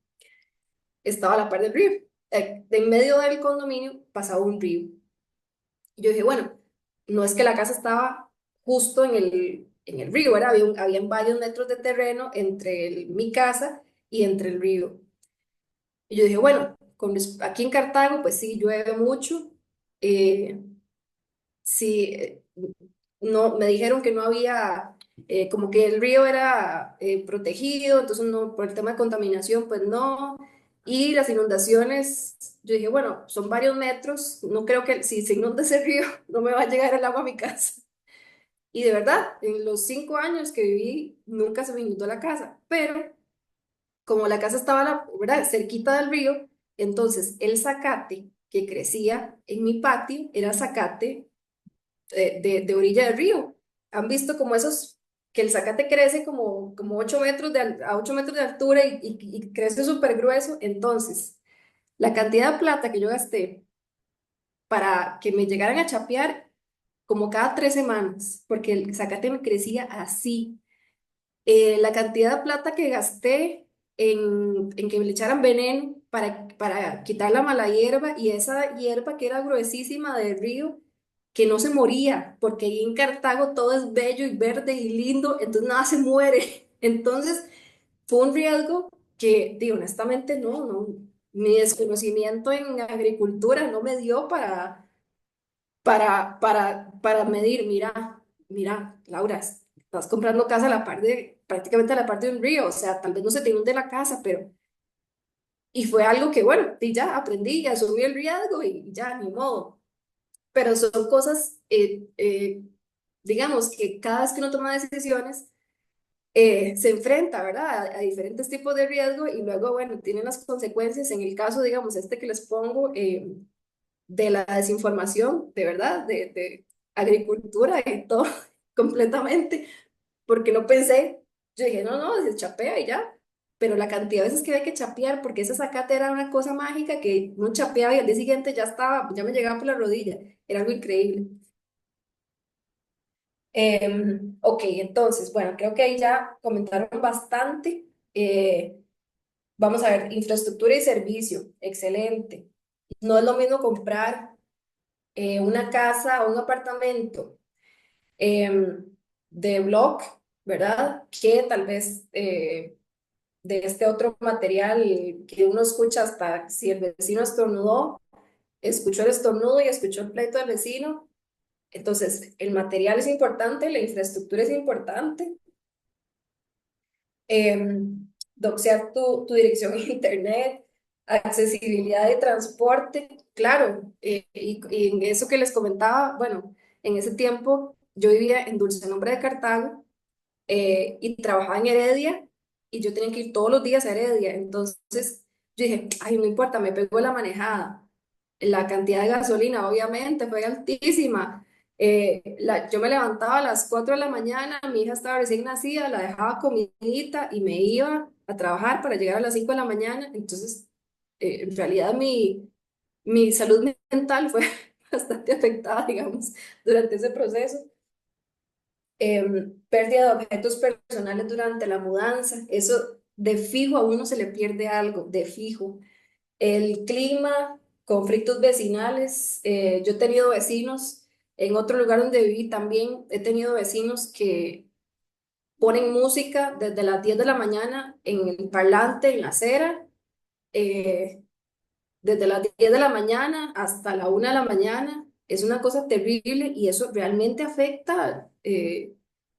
estaba a la par del río. De en medio del condominio pasaba un río. Y yo dije, bueno, no es que la casa estaba justo en el río, ¿verdad? Habían varios metros de terreno entre mi casa y entre el río. Y yo dije, bueno, aquí en Cartago, pues sí, llueve mucho. eh, sí, no, me dijeron que no había, como que el río era protegido, entonces no, por el tema de contaminación, pues no. Y las inundaciones, yo dije, bueno, son varios metros, no creo que si se inunda ese río, no me va a llegar el agua a mi casa. Y de verdad, en los 5 años que viví, nunca se me inundó la casa, pero como la casa estaba, ¿verdad?, cerquita del río, entonces el zacate que crecía en mi patio era zacate de orilla del río. ¿Han visto como esos, que el zacate crece como 8 metros a 8 metros de altura y crece súper grueso? Entonces, la cantidad de plata que yo gasté para que me llegaran a chapear como cada 3 semanas, porque el zacate me crecía así. La cantidad de plata que gasté en que me le echaran veneno para quitar la mala hierba y esa hierba que era gruesísima del río, que no se moría, porque ahí en Cartago todo es bello y verde y lindo, entonces nada se muere. Entonces fue un riesgo que, digo, honestamente, no, mi desconocimiento en agricultura no me dio para medir, mira, Laura, estás comprando casa a la par prácticamente a la par de un río, o sea, tal vez no se te inunde la casa, pero Y fue algo que, bueno, y ya aprendí, ya asumí el riesgo y ya, ni modo. Pero son cosas, digamos, que cada vez que uno toma decisiones, se enfrenta, ¿verdad? A diferentes tipos de riesgo y luego, bueno, tienen las consecuencias. En el caso, digamos, este que les pongo, de la desinformación, de verdad, de agricultura y todo, completamente, porque no pensé, yo dije, no, no, se chapea y ya, pero la cantidad de veces que había que chapear, porque esa zacate era una cosa mágica que uno chapeaba y al día siguiente ya estaba, ya me llegaba por la rodilla, era algo increíble. Ok, entonces, bueno, creo que ahí ya comentaron bastante. Vamos a ver, infraestructura y servicio, excelente. No es lo mismo comprar una casa o un apartamento em, de block, ¿verdad? Que tal vez de este otro material que uno escucha hasta si el vecino estornudó, escuchó el estornudo y escuchó el pleito del vecino. Entonces, el material es importante, la infraestructura es importante, doxear tu dirección a internet, accesibilidad de transporte, claro, y en eso que les comentaba, bueno, en ese tiempo yo vivía en Dulce Nombre de Cartago y trabajaba en Heredia y yo tenía que ir todos los días a Heredia, entonces yo dije, ay, no importa, me pegó la manejada. La cantidad de gasolina, obviamente, fue altísima. Yo me levantaba a las 4 de la mañana, mi hija estaba recién nacida, la dejaba comidita y me iba a trabajar para llegar a las 5 de la mañana. Entonces, en realidad mi salud mental fue bastante afectada, digamos, durante ese proceso. Pérdida de objetos personales durante la mudanza, eso de fijo a uno se le pierde algo, de fijo. El clima, conflictos vecinales. Yo he tenido vecinos en otro lugar donde viví también. He tenido vecinos que ponen música desde las 10 de la mañana en el parlante, en la acera, eh, desde las 10 de la mañana hasta la 1 de la mañana. Es una cosa terrible y eso realmente afecta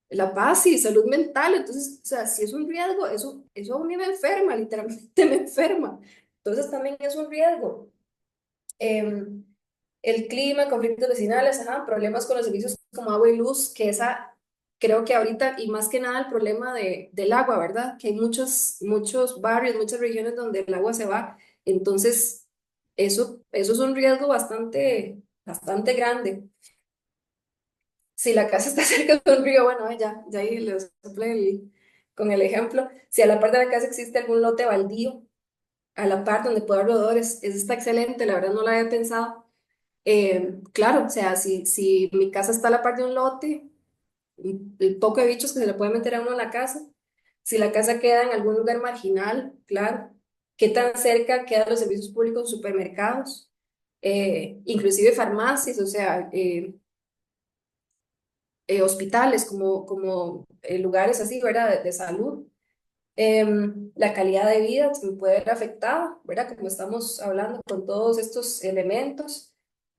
la paz y salud mental. Entonces, o sea, si es un riesgo, eso a mí me enferma, literalmente me enferma. Entonces también es un riesgo. Em, el clima, conflictos vecinales, ajá, problemas con los servicios como agua y luz, que esa, creo que ahorita, y más que nada el problema del agua, ¿verdad? Que hay muchos barrios, muchas regiones donde el agua se va, entonces eso es un riesgo bastante grande. Si la casa está cerca de un río, bueno, ya ahí les soplé con el ejemplo. Si a la par de la casa existe algún lote baldío, a la par donde pueda haber rodadores, eso está excelente, la verdad no lo había pensado. Claro, o sea, si mi casa está a la par de un lote, el poco de bichos que se le puede meter a uno en la casa, si la casa queda en algún lugar marginal, claro, qué tan cerca quedan los servicios públicos, supermercados, inclusive farmacias, o sea, hospitales como lugares así, ¿verdad? De salud. La calidad de vida se puede ver afectada, ¿verdad? Como estamos hablando con todos estos elementos.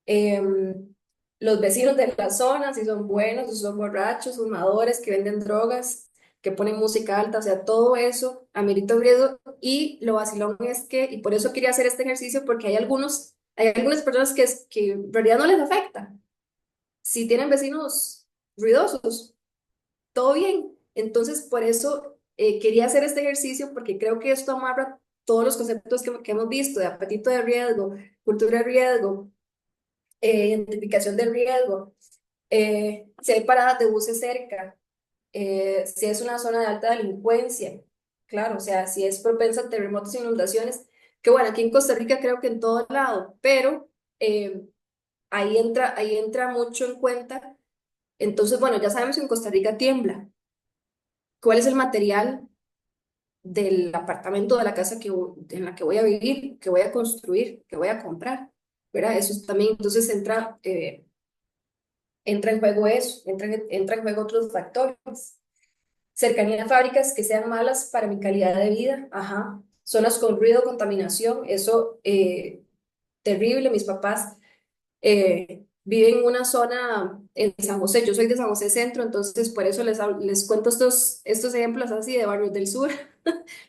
Em, los vecinos de la zona, si son buenos, si son borrachos, fumadores, que venden drogas, que ponen música alta, o sea, todo eso amerita un riesgo. Y lo vacilón es que, y por eso quería hacer este ejercicio, porque hay algunas personas que en realidad no les afecta. Si tienen vecinos ruidosos, todo bien. Entonces, por eso quería hacer este ejercicio porque creo que esto amarra todos los conceptos que hemos visto de apetito de riesgo, cultura de riesgo, identificación de riesgo, si hay paradas de buses cerca, si es una zona de alta delincuencia, claro, o sea, si es propensa a terremotos e inundaciones, que bueno, aquí en Costa Rica creo que en todo lado, pero eh, ahí entra mucho en cuenta. Entonces, bueno, ya sabemos que en Costa Rica tiembla. ¿Cuál es el material del apartamento, de la casa en la que voy a vivir, que voy a construir, que voy a comprar? ¿Verdad? Eso también, entonces entra en juego eso, entra en juego otros factores. Cercanía a fábricas que sean malas para mi calidad de vida, ajá. Zonas con ruido, contaminación, eso terrible. Mis papás vive en una zona en San José. Yo soy de San José Centro, entonces por eso les cuento estos ejemplos así de barrios del sur.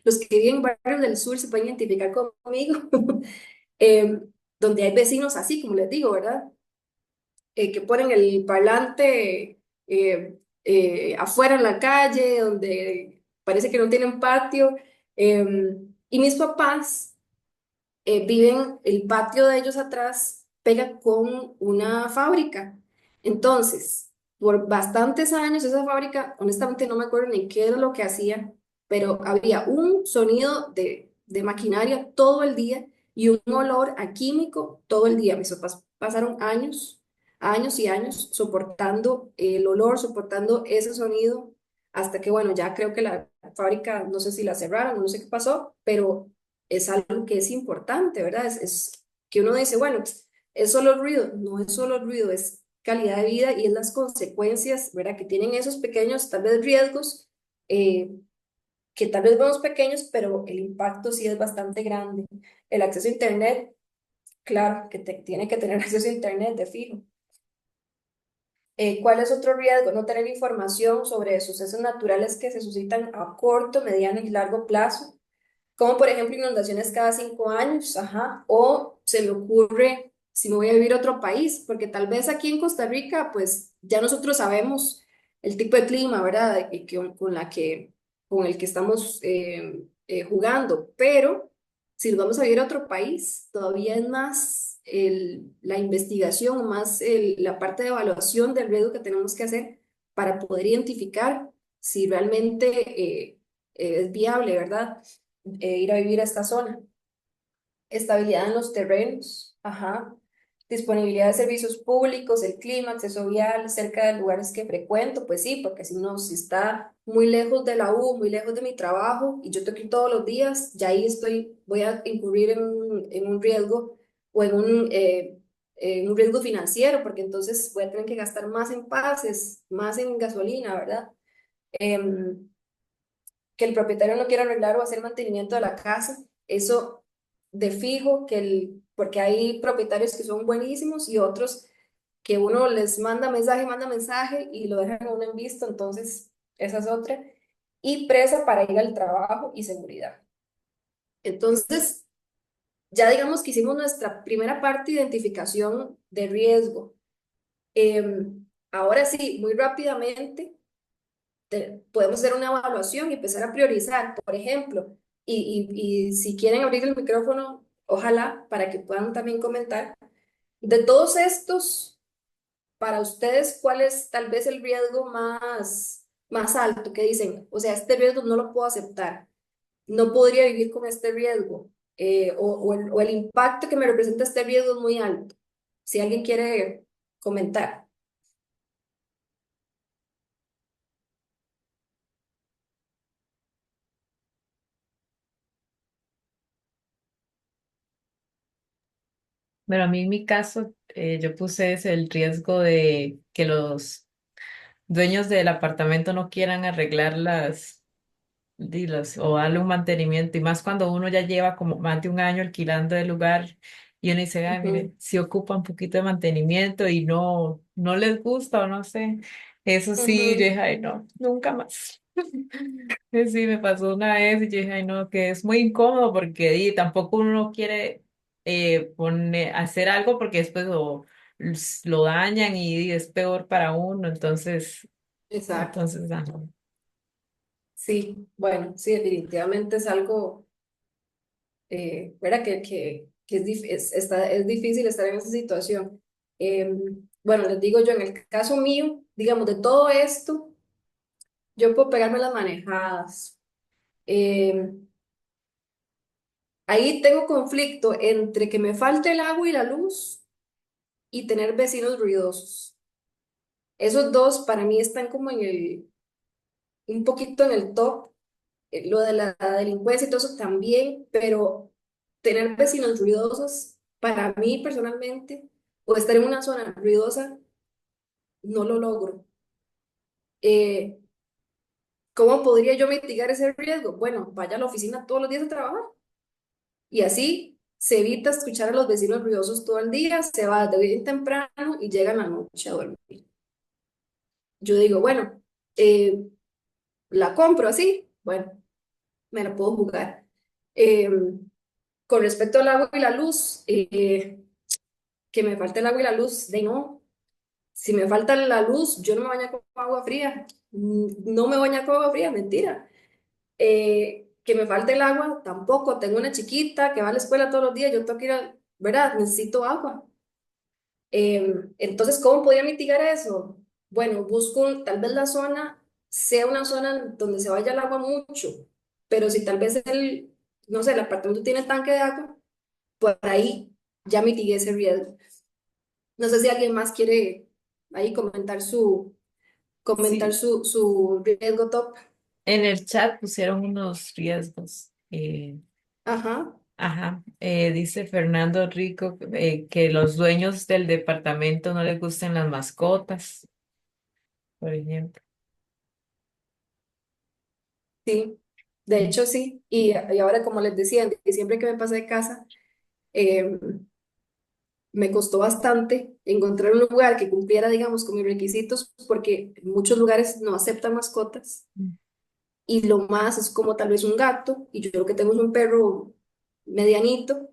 Los que viven en barrios del sur se pueden identificar conmigo, eh, donde hay vecinos así, como les digo, ¿verdad? Que ponen el parlante afuera en la calle, donde parece que no tienen patio. Y mis papás viven, el patio de ellos atrás pega con una fábrica. Entonces, por bastantes años esa fábrica, honestamente no me acuerdo ni qué era lo que hacía, pero había un sonido de maquinaria todo el día y un olor a químico todo el día. Mis papás pasaron años, años y años soportando el olor, soportando ese sonido, hasta que, bueno, ya creo que la fábrica, no sé si la cerraron, no sé qué pasó, pero es algo que es importante, ¿verdad? Es que uno dice, bueno, es solo ruido, no es solo ruido, es calidad de vida y es las consecuencias, ¿verdad? Que tienen esos pequeños, tal vez riesgos, eh, que tal vez vemos pequeños, pero el impacto sí es bastante grande. El acceso a Internet, claro, que tiene que tener acceso a Internet de fijo. ¿Cuál es otro riesgo? No tener información sobre sucesos naturales que se suscitan a corto, mediano y largo plazo, como por ejemplo inundaciones cada 5 años, ajá, o se me ocurre si me voy a vivir a otro país, porque tal vez aquí en Costa Rica, pues ya nosotros sabemos el tipo de clima, ¿verdad? Con el que estamos jugando, pero si nos vamos a vivir a otro país, todavía es más la investigación, más la parte de evaluación del riesgo que tenemos que hacer para poder identificar si realmente es viable, ¿verdad? Ir a vivir a esta zona. Estabilidad en los terrenos, ajá. Disponibilidad de servicios públicos, el clima, acceso vial, cerca de lugares que frecuento, pues sí, porque si no, si está muy lejos de la U, muy lejos de mi trabajo y yo tengo que ir todos los días, ya ahí voy a incurrir en un riesgo o en un riesgo financiero, porque entonces voy a tener que gastar más en pases, más en gasolina, ¿verdad? Em, que el propietario no quiera arreglar o hacer mantenimiento de la casa, eso de fijo, porque hay propietarios que son buenísimos y otros que uno les manda mensaje y lo dejan a uno en visto, entonces esa es otra. Y presa para ir al trabajo y seguridad. Entonces, ya digamos que hicimos nuestra primera parte de identificación de riesgo. Ahora sí, muy rápidamente podemos hacer una evaluación y empezar a priorizar, por ejemplo, y si quieren abrir el micrófono, ojalá para que puedan también comentar, de todos estos, para ustedes, ¿cuál es tal vez el riesgo más alto que dicen? O sea, este riesgo no lo puedo aceptar, no podría vivir con este riesgo, o el impacto que me representa este riesgo es muy alto. Si alguien quiere comentar. Pero a mí en mi caso, yo puse ese, el riesgo de que los dueños del apartamento no quieran arreglar o darle un mantenimiento, y más cuando uno ya lleva como más de un año alquilando el lugar y uno dice, ay, mire, Ujú, si ocupa un poquito de mantenimiento y no les gusta o no sé, eso sí, yo ujú, dije, ay, no, nunca más. Sí, me pasó una vez y yo dije, ay, no, que es muy incómodo porque tampoco uno quiere hacer algo porque después lo dañan y es peor para uno, exacto. entonces, ajá. Sí, bueno, sí, definitivamente es algo, ¿verdad? Que es difícil estar en esa situación. Bueno, les digo yo, en el caso mío, digamos, de todo esto, yo puedo pegarme las manejadas. Eh, Ahí tengo conflicto entre que me falte el agua y la luz y tener vecinos ruidosos. Esos dos para mí están como un poquito en el top. Lo de la delincuencia y todo eso también, pero tener vecinos ruidosos, para mí personalmente, o estar en una zona ruidosa, no lo logro. Eh, ¿Cómo podría yo mitigar ese riesgo? Bueno, vaya a la oficina todos los días a trabajar y así se evita escuchar a los vecinos ruidosos todo el día, se va de bien temprano y llega en la noche a dormir. Yo digo, bueno, eh, la compro así, bueno, me la puedo jugar. Eh, con respecto al agua y la luz, que me falta el agua y la luz, de no, si me falta la luz, yo no me baño con agua fría. No me baño con agua fría, mentira. Que me falte el agua, tampoco. Tengo una chiquita que va a la escuela todos los días, yo tengo que ir a, ¿verdad? Necesito agua. Entonces, ¿cómo podría mitigar eso? Bueno, busco tal vez la zona sea una zona donde se vaya el agua mucho, pero si tal vez no sé, el apartamento tiene tanque de agua, por ahí ya mitigué ese riesgo. No sé si alguien más quiere ahí comentar Sí, su riesgo top. en el chat pusieron unos riesgos. Ajá, Ajá, dice Fernando Rico que los dueños del departamento no les gusten las mascotas, por ejemplo. sí. De hecho, sí. Y ahora, como les decía, en diciembre que me pasé de casa, eh, me costó bastante encontrar un lugar que cumpliera, digamos, con mis requisitos, porque en muchos lugares no aceptan mascotas. Y lo más es como tal vez un gato, y yo lo que tengo es un perro medianito,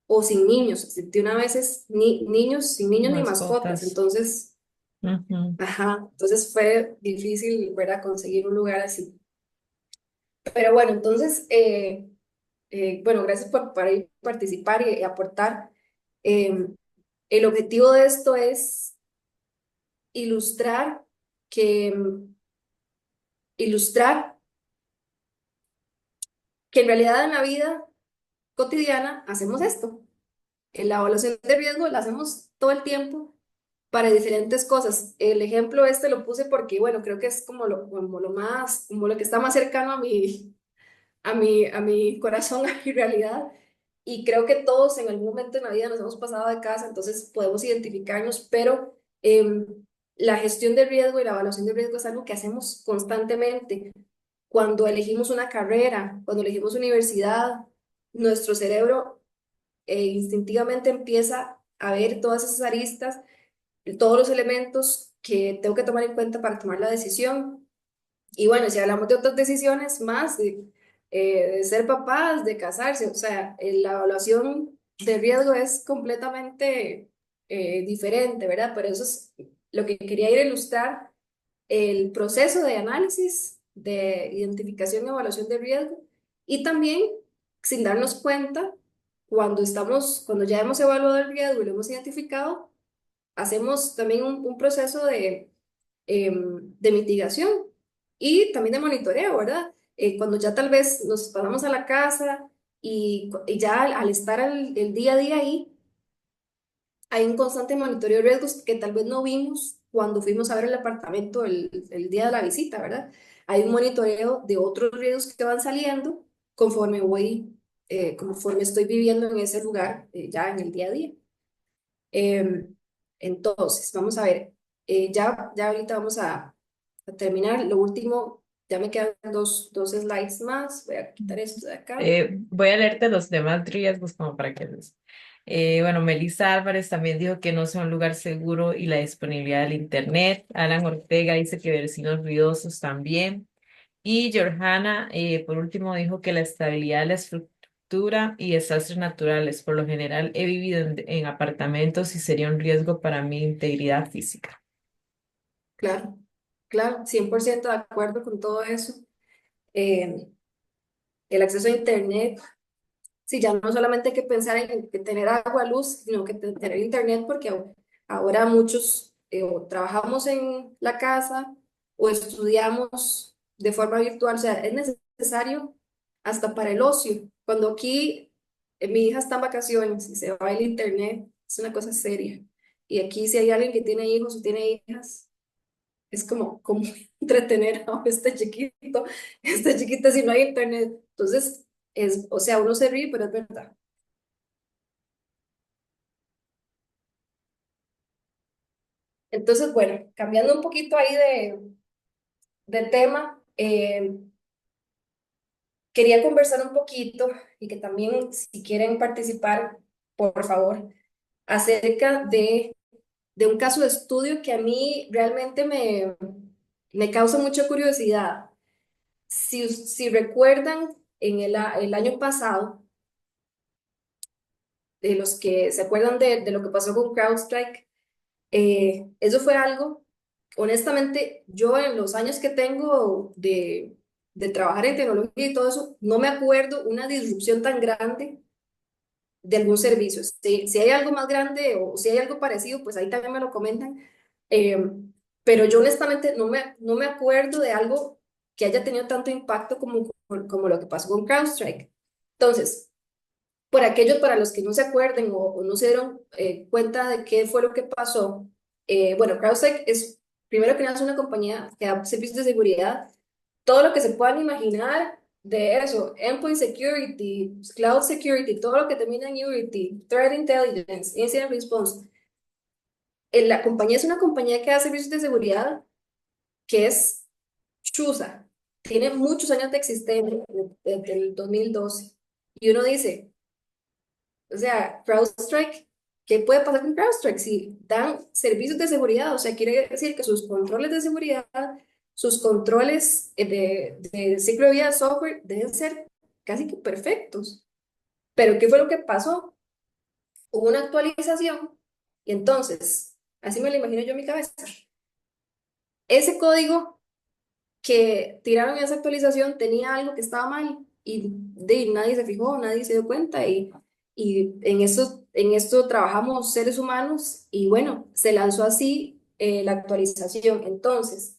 o sin niños. De una vez es niños, sin niños ni mascotas. Mascotas. Entonces, Ujú. ajá, entonces fue difícil, ¿verdad? Conseguir un lugar así. Pero bueno, entonces, bueno, gracias por ahí participar y aportar. Eh, el objetivo de esto es ilustrar que, ilustrar que en realidad en la vida cotidiana hacemos esto. En la evaluación de riesgo la hacemos todo el tiempo para diferentes cosas. El ejemplo este lo puse porque, bueno, creo que es como lo más, como lo que está más cercano a mi corazón, a mi realidad. Y creo que todos en algún momento en la vida nos hemos pasado de casa, entonces podemos identificarnos, pero la gestión de riesgo y la evaluación de riesgo es algo que hacemos constantemente. Cuando elegimos una carrera, cuando elegimos universidad, nuestro cerebro instintivamente empieza a ver todas esas aristas, todos los elementos que tengo que tomar en cuenta para tomar la decisión. Y bueno, si hablamos de otras decisiones más, de ser papás, de casarse, o sea, la evaluación de riesgo es completamente diferente, ¿verdad? Pero eso es lo que quería ir a ilustrar, el proceso de análisis, de identificación y evaluación de riesgo, y también, sin darnos cuenta, cuando ya hemos evaluado el riesgo y lo hemos identificado, hacemos también un proceso de mitigación y también de monitoreo, ¿verdad? Cuando ya tal vez nos pasamos a la casa y ya al estar el día a día ahí, hay un constante monitoreo de riesgos que tal vez no vimos cuando fuimos a ver el apartamento el día de la visita, ¿verdad? Hay un monitoreo de otros riesgos que van saliendo conforme conforme estoy viviendo en ese lugar ya en el día a día. Em, entonces, vamos a ver, ya ahorita vamos a terminar. Lo último, ya me quedan dos slides más. Voy a quitar esto de acá. Voy a leerte los demás riesgos como para que los... bueno, Melissa Álvarez también dijo que no sea un lugar seguro y la disponibilidad del internet. Alan Ortega dice que vecinos ruidosos también. Y Georgana, por último, dijo que la estabilidad de la estructura y desastres naturales. Por lo general, he vivido en apartamentos y sería un riesgo para mi integridad física. Claro, claro, 100% de acuerdo con todo eso. Eh, el acceso a internet, sí, ya no solamente hay que pensar en que tener agua, luz, sino que tener internet, porque ahora muchos o trabajamos en la casa o estudiamos de forma virtual, o sea, es necesario hasta para el ocio. Cuando aquí mi hija está en vacaciones y se va el internet, es una cosa seria. Y aquí si hay alguien que tiene hijos o tiene hijas, es como entretener a este chiquito si no hay internet. Entonces, o sea, uno se ríe, pero es verdad. Entonces, bueno, cambiando un poquito ahí de tema, quería conversar un poquito y que también si quieren participar, por favor, acerca de un caso de estudio que a mí realmente me causa mucha curiosidad. Si recuerdan, en el año pasado, de los que se acuerdan de lo que pasó con CrowdStrike, eso fue algo, honestamente, yo en los años que tengo de trabajar en tecnología y todo eso, no me acuerdo una disrupción tan grande de algún servicio. Si hay algo más grande o si hay algo parecido, pues ahí también me lo comentan. Eh, pero yo honestamente no me acuerdo de algo que haya tenido tanto impacto como lo que pasó con CrowdStrike. Entonces, por aquellos para los que no se acuerden o no se dieron cuenta de qué fue lo que pasó, bueno, CrowdStrike es, primero que nada, es una compañía que da servicios de seguridad, todo lo que se puedan imaginar de eso, endpoint security, cloud security, todo lo que termina en Unity, threat intelligence, incident response. La compañía es una compañía que da servicios de seguridad que es chusa, tiene muchos años de existencia, desde el 2012. Y uno dice, o sea, CrowdStrike, ¿qué puede pasar con CrowdStrike? Si dan servicios de seguridad, o sea, quiere decir que sus controles de seguridad, sus controles de ciclo de vida de software deben ser casi que perfectos. Pero ¿qué fue lo que pasó? Hubo una actualización y entonces, así me lo imagino yo en mi cabeza, ese código que tiraron en esa actualización tenía algo que estaba mal nadie se fijó, nadie se dio cuenta y en esto trabajamos seres humanos y bueno, se lanzó así la actualización. Entonces,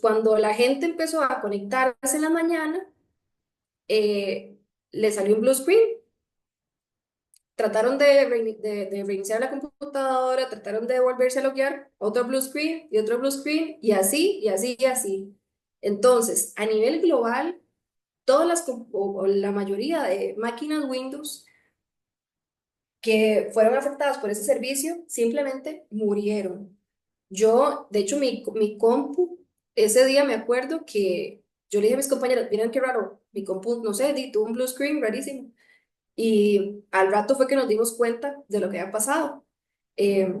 cuando la gente empezó a conectarse en la mañana, eh, le salió un blue screen. Trataron de reiniciar la computadora, trataron de volverse a loguear, otro blue screen y otro blue screen, y así, y así, y así. Entonces, a nivel global, o la mayoría de máquinas Windows que fueron afectadas por ese servicio simplemente murieron. Yo, de hecho, mi compu, ese día me acuerdo que yo le dije a mis compañeros, miren qué raro, mi compu, no sé, tuvo un blue screen rarísimo. Y al rato fue que nos dimos cuenta de lo que había pasado. Eh,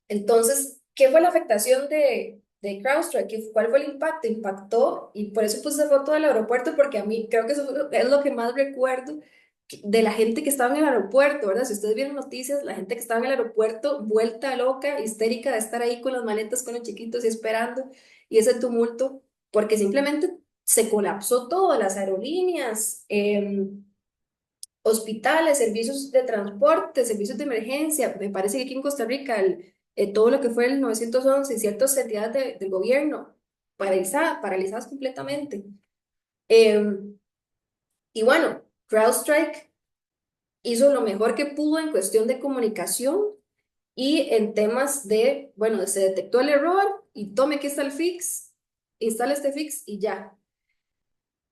entonces, ¿qué fue la afectación de CrowdStrike? ¿Cuál fue el impacto? Impactó, y por eso puse esa foto del aeropuerto, porque a mí creo que eso es lo que más recuerdo de la gente que estaba en el aeropuerto, ¿verdad? Si ustedes vieron noticias, la gente que estaba en el aeropuerto, vuelta loca, histérica de estar ahí con las maletas, con los chiquitos y esperando, y ese tumulto, porque simplemente se colapsó todo, las aerolíneas. Hospitales, servicios de transporte, servicios de emergencia. Me parece que aquí en Costa Rica todo lo que fue el 911 y ciertas entidades del gobierno paralizadas completamente. Eh, y bueno, CrowdStrike hizo lo mejor que pudo en cuestión de comunicación y en temas de, bueno, se detectó el error y tome aquí está el fix, instala este fix y ya.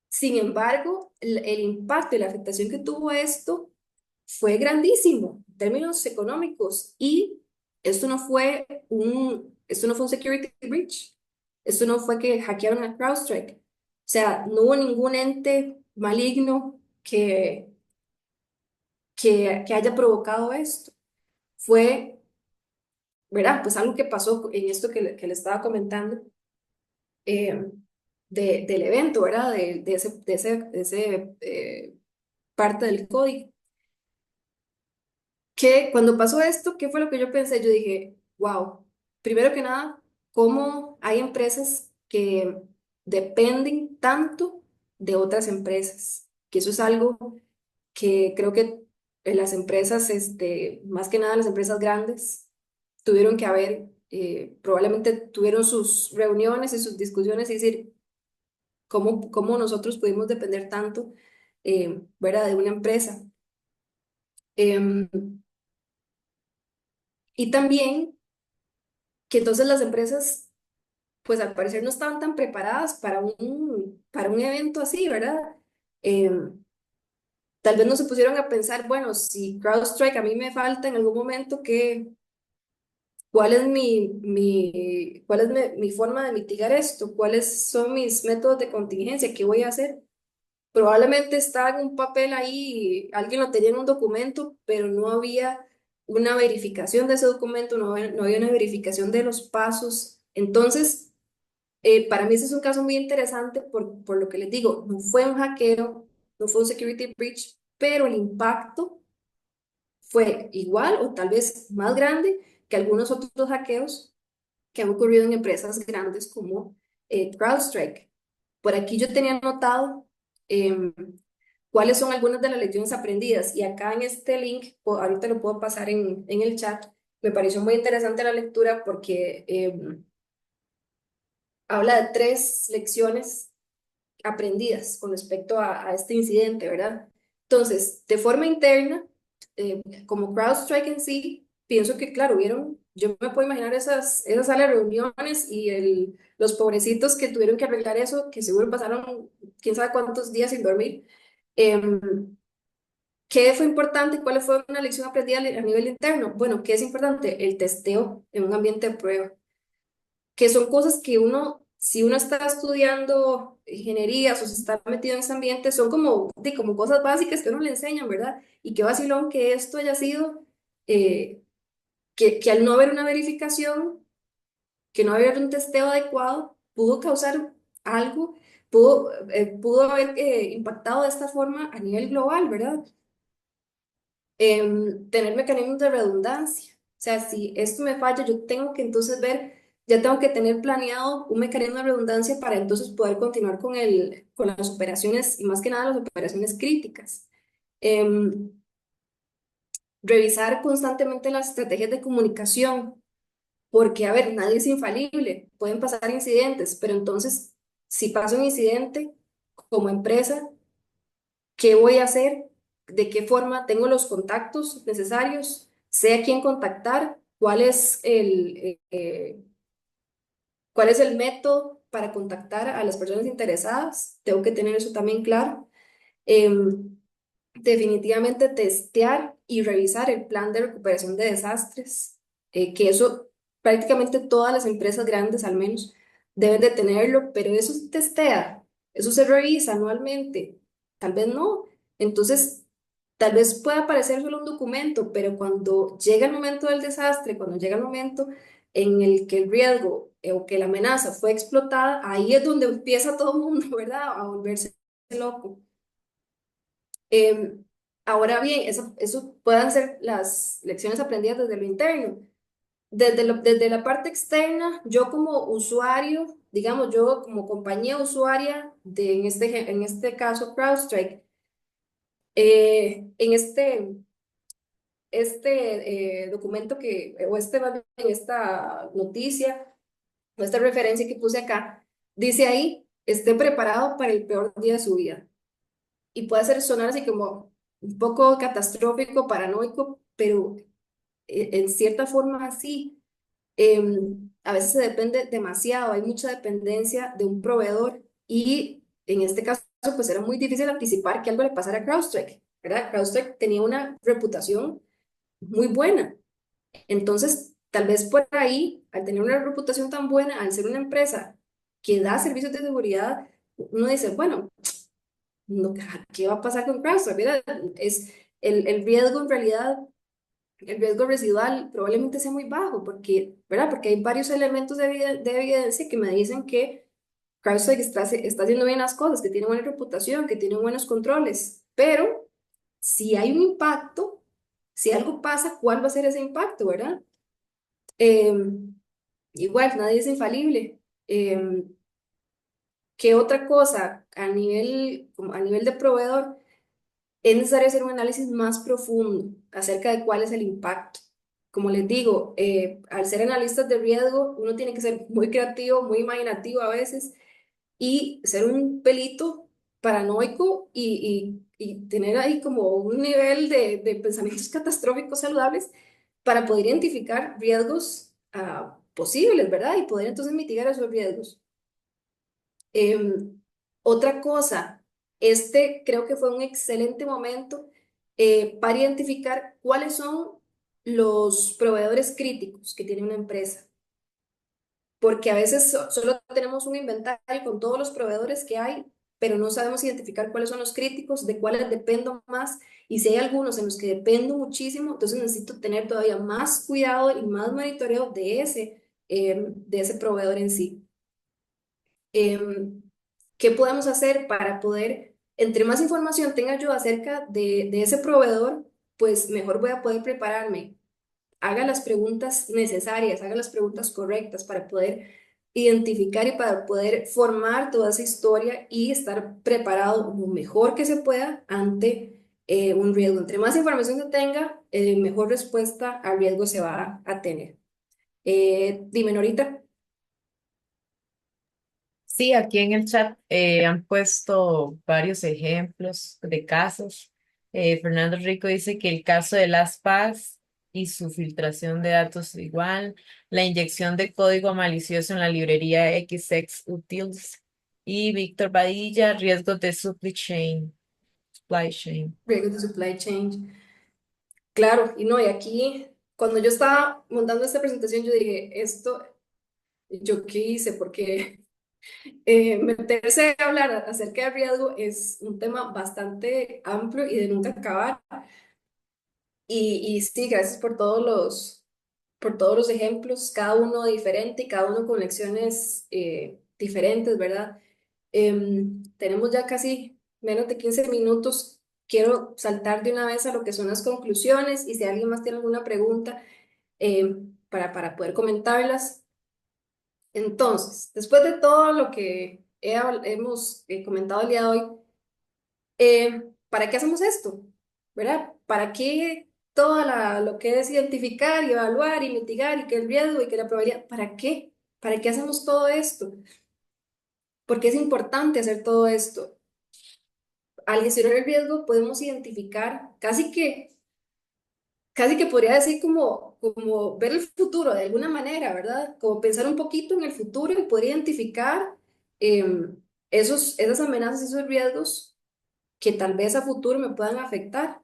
Sin embargo, el impacto y la afectación que tuvo esto fue grandísimo en términos económicos y esto no fue un security breach, esto no fue que hackearon a CrowdStrike, o sea, no hubo ningún ente maligno que haya provocado esto, fue, ¿verdad? Pues algo que pasó en esto que le estaba comentando eh, del evento, ¿verdad? De ese parte del código. Que cuando pasó esto, ¿qué fue lo que yo pensé? Yo dije, wow, primero que nada, ¿cómo hay empresas que dependen tanto de otras empresas? Que eso es algo que creo que las empresas, más que nada las empresas grandes, tuvieron que haber, probablemente tuvieron sus reuniones y sus discusiones y decir, ¿cómo nosotros pudimos depender tanto, ¿verdad? De una empresa. Em, y también que entonces las empresas, pues al parecer no estaban tan preparadas para un evento así, ¿verdad? Eh, Tal vez no se pusieron a pensar, bueno, si CrowdStrike a mí me falta en algún momento, ¿cuál es mi forma de mitigar esto? ¿Cuáles son mis métodos de contingencia? ¿Qué voy a hacer? Probablemente estaba en un papel ahí, alguien lo tenía en un documento, pero no había una verificación de ese documento, no había una verificación de los pasos. Entonces, para mí ese es un caso muy interesante por lo que les digo, no fue un hackeo, no fue un security breach, pero el impacto fue igual o tal vez más grande que algunos otros hackeos que han ocurrido en empresas grandes como CrowdStrike. Por aquí yo tenía anotado em, cuáles son algunas de las lecciones aprendidas y acá en este link, ahorita lo puedo pasar en el chat, me pareció muy interesante la lectura porque habla de tres lecciones aprendidas con respecto a este incidente, ¿verdad? Entonces, de forma interna, como CrowdStrike en sí, pienso que, claro, vieron, yo me puedo imaginar esas salas de reuniones y los pobrecitos que tuvieron que arreglar eso, que seguro pasaron quién sabe cuántos días sin dormir. Em, ¿Qué fue importante? ¿Cuál fue una lección aprendida a nivel interno? Bueno, ¿qué es importante? El testeo en un ambiente de prueba, que son cosas que uno, si uno está estudiando ingenierías o se está metido en ese ambiente, son como cosas básicas que uno le enseñan, ¿verdad? Y qué vacilón que esto haya sido, eh, que al no haber una verificación, que no haber un testeo adecuado, pudo causar algo, pudo haber impactado de esta forma a nivel global, ¿verdad? Tener mecanismos de redundancia. O sea, si esto me falla, yo tengo que entonces ver, ya tengo que tener planeado un mecanismo de redundancia para entonces poder continuar con las operaciones y más que nada las operaciones críticas. Em, Revisar constantemente las estrategias de comunicación, porque, a ver, nadie es infalible, pueden pasar incidentes, pero entonces, si pasa un incidente como empresa, ¿qué voy a hacer? ¿De qué forma tengo los contactos necesarios? ¿Sé a quién contactar? ¿Cuál es el método para contactar a las personas interesadas? Tengo que tener eso también claro. Em, Definitivamente testear y revisar el plan de recuperación de desastres, que eso prácticamente todas las empresas grandes al menos deben de tenerlo, pero eso se testea, eso se revisa anualmente, tal vez no. Entonces, tal vez pueda parecer solo un documento, pero cuando llega el momento del desastre, cuando llega el momento en el que el riesgo o que la amenaza fue explotada, ahí es donde empieza todo el mundo, ¿verdad? A volverse loco. Em, Ahora bien, eso puedan ser las lecciones aprendidas desde lo interno. Desde la parte externa, yo como usuario, digamos, yo como compañía usuaria en este caso CrowdStrike, en documento o más bien, esta noticia, o esta referencia que puse acá, dice ahí, esté preparado para el peor día de su vida. Y puede ser sonar así como un poco catastrófico, paranoico, pero en cierta forma sí. A veces se depende demasiado, hay mucha dependencia de un proveedor y en este caso pues era muy difícil anticipar que algo le pasara a CrowdStrike, ¿verdad? CrowdStrike tenía una reputación muy buena, entonces tal vez por ahí, al tener una reputación tan buena, al ser una empresa que da servicios de seguridad, uno dice, bueno, no, ¿qué va a pasar con CrowdStrike? ¿Verdad? Es el riesgo en realidad, el riesgo residual probablemente sea muy bajo, porque, ¿verdad? Porque hay varios elementos de evidencia que me dicen que CrowdStrike está haciendo bien las cosas, que tiene buena reputación, que tiene buenos controles, pero si hay un impacto, si algo pasa, ¿cuál va a ser ese impacto, verdad? Em, Igual, nadie es infalible. ¿Qué otra cosa a nivel de proveedor? Es necesario hacer un análisis más profundo acerca de cuál es el impacto. Como les digo, al ser analistas de riesgo, uno tiene que ser muy creativo, muy imaginativo a veces y ser un pelito paranoico y tener ahí como un nivel de pensamientos catastróficos saludables para poder identificar riesgos posibles, ¿verdad? Y poder entonces mitigar esos riesgos. Em, Otra cosa, este creo que fue un excelente momento para identificar cuáles son los proveedores críticos que tiene una empresa, porque a veces solo tenemos un inventario con todos los proveedores que hay, pero no sabemos identificar cuáles son los críticos, de cuáles dependo más, y si hay algunos en los que dependo muchísimo, entonces necesito tener todavía más cuidado y más monitoreo de ese proveedor en sí. Em, ¿Qué podemos hacer para poder, entre más información tenga yo acerca de ese proveedor, pues mejor voy a poder prepararme? Haga las preguntas necesarias, haga las preguntas correctas para poder identificar y para poder formar toda esa historia y estar preparado lo mejor que se pueda ante un riesgo. Entre más información se tenga, mejor respuesta al riesgo se va a tener. Dime, Norita. Sí, aquí en el chat han puesto varios ejemplos de casos. Fernando Rico dice que el caso de Las Paz y su filtración de datos igual, la inyección de código malicioso en la librería XX Utils y Víctor Badilla, riesgos de supply chain. Riesgos de supply chain. Claro, y no, y aquí, cuando yo estaba montando esta presentación, yo dije, esto, ¿yo qué hice? Porque meterse a hablar acerca de riesgo es un tema bastante amplio y de nunca acabar. Y sí, gracias por todos los ejemplos, cada uno diferente y cada uno con lecciones diferentes, ¿verdad? Tenemos ya casi menos de 15 minutos. Quiero saltar de una vez a lo que son las conclusiones y si alguien más tiene alguna pregunta para poder comentarlas. Entonces, después de todo lo que hemos comentado el día de hoy, ¿para qué hacemos esto? ¿Verdad? ¿Para qué lo que es identificar y evaluar y mitigar y que el riesgo y que la probabilidad? ¿Para qué? ¿Para qué hacemos todo esto? ¿Por qué es importante hacer todo esto? Al gestionar el riesgo podemos identificar casi que podría decir como ver el futuro de alguna manera, ¿verdad? Como pensar un poquito en el futuro y poder identificar esas amenazas, esos riesgos que tal vez a futuro me puedan afectar,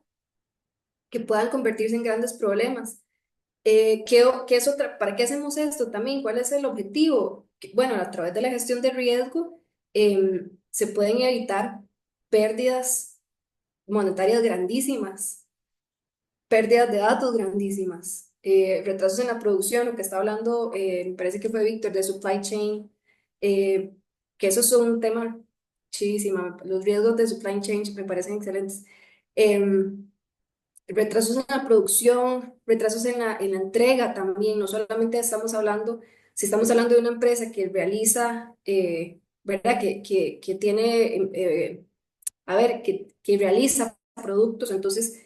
que puedan convertirse en grandes problemas. ¿Qué es otra? ¿Para qué hacemos esto también? ¿Cuál es el objetivo? Bueno, a través de la gestión de riesgo se pueden evitar pérdidas monetarias grandísimas, pérdidas de datos grandísimas, retrasos en la producción, lo que está hablando, me parece que fue Víctor, de supply chain, eh, que eso es un tema chidísimo. Los riesgos de supply chain me parecen excelentes. Retrasos en la producción, retrasos en la entrega también, no solamente estamos hablando, si estamos hablando de una empresa que realiza, ¿verdad? Que tiene, a ver, que realiza productos, entonces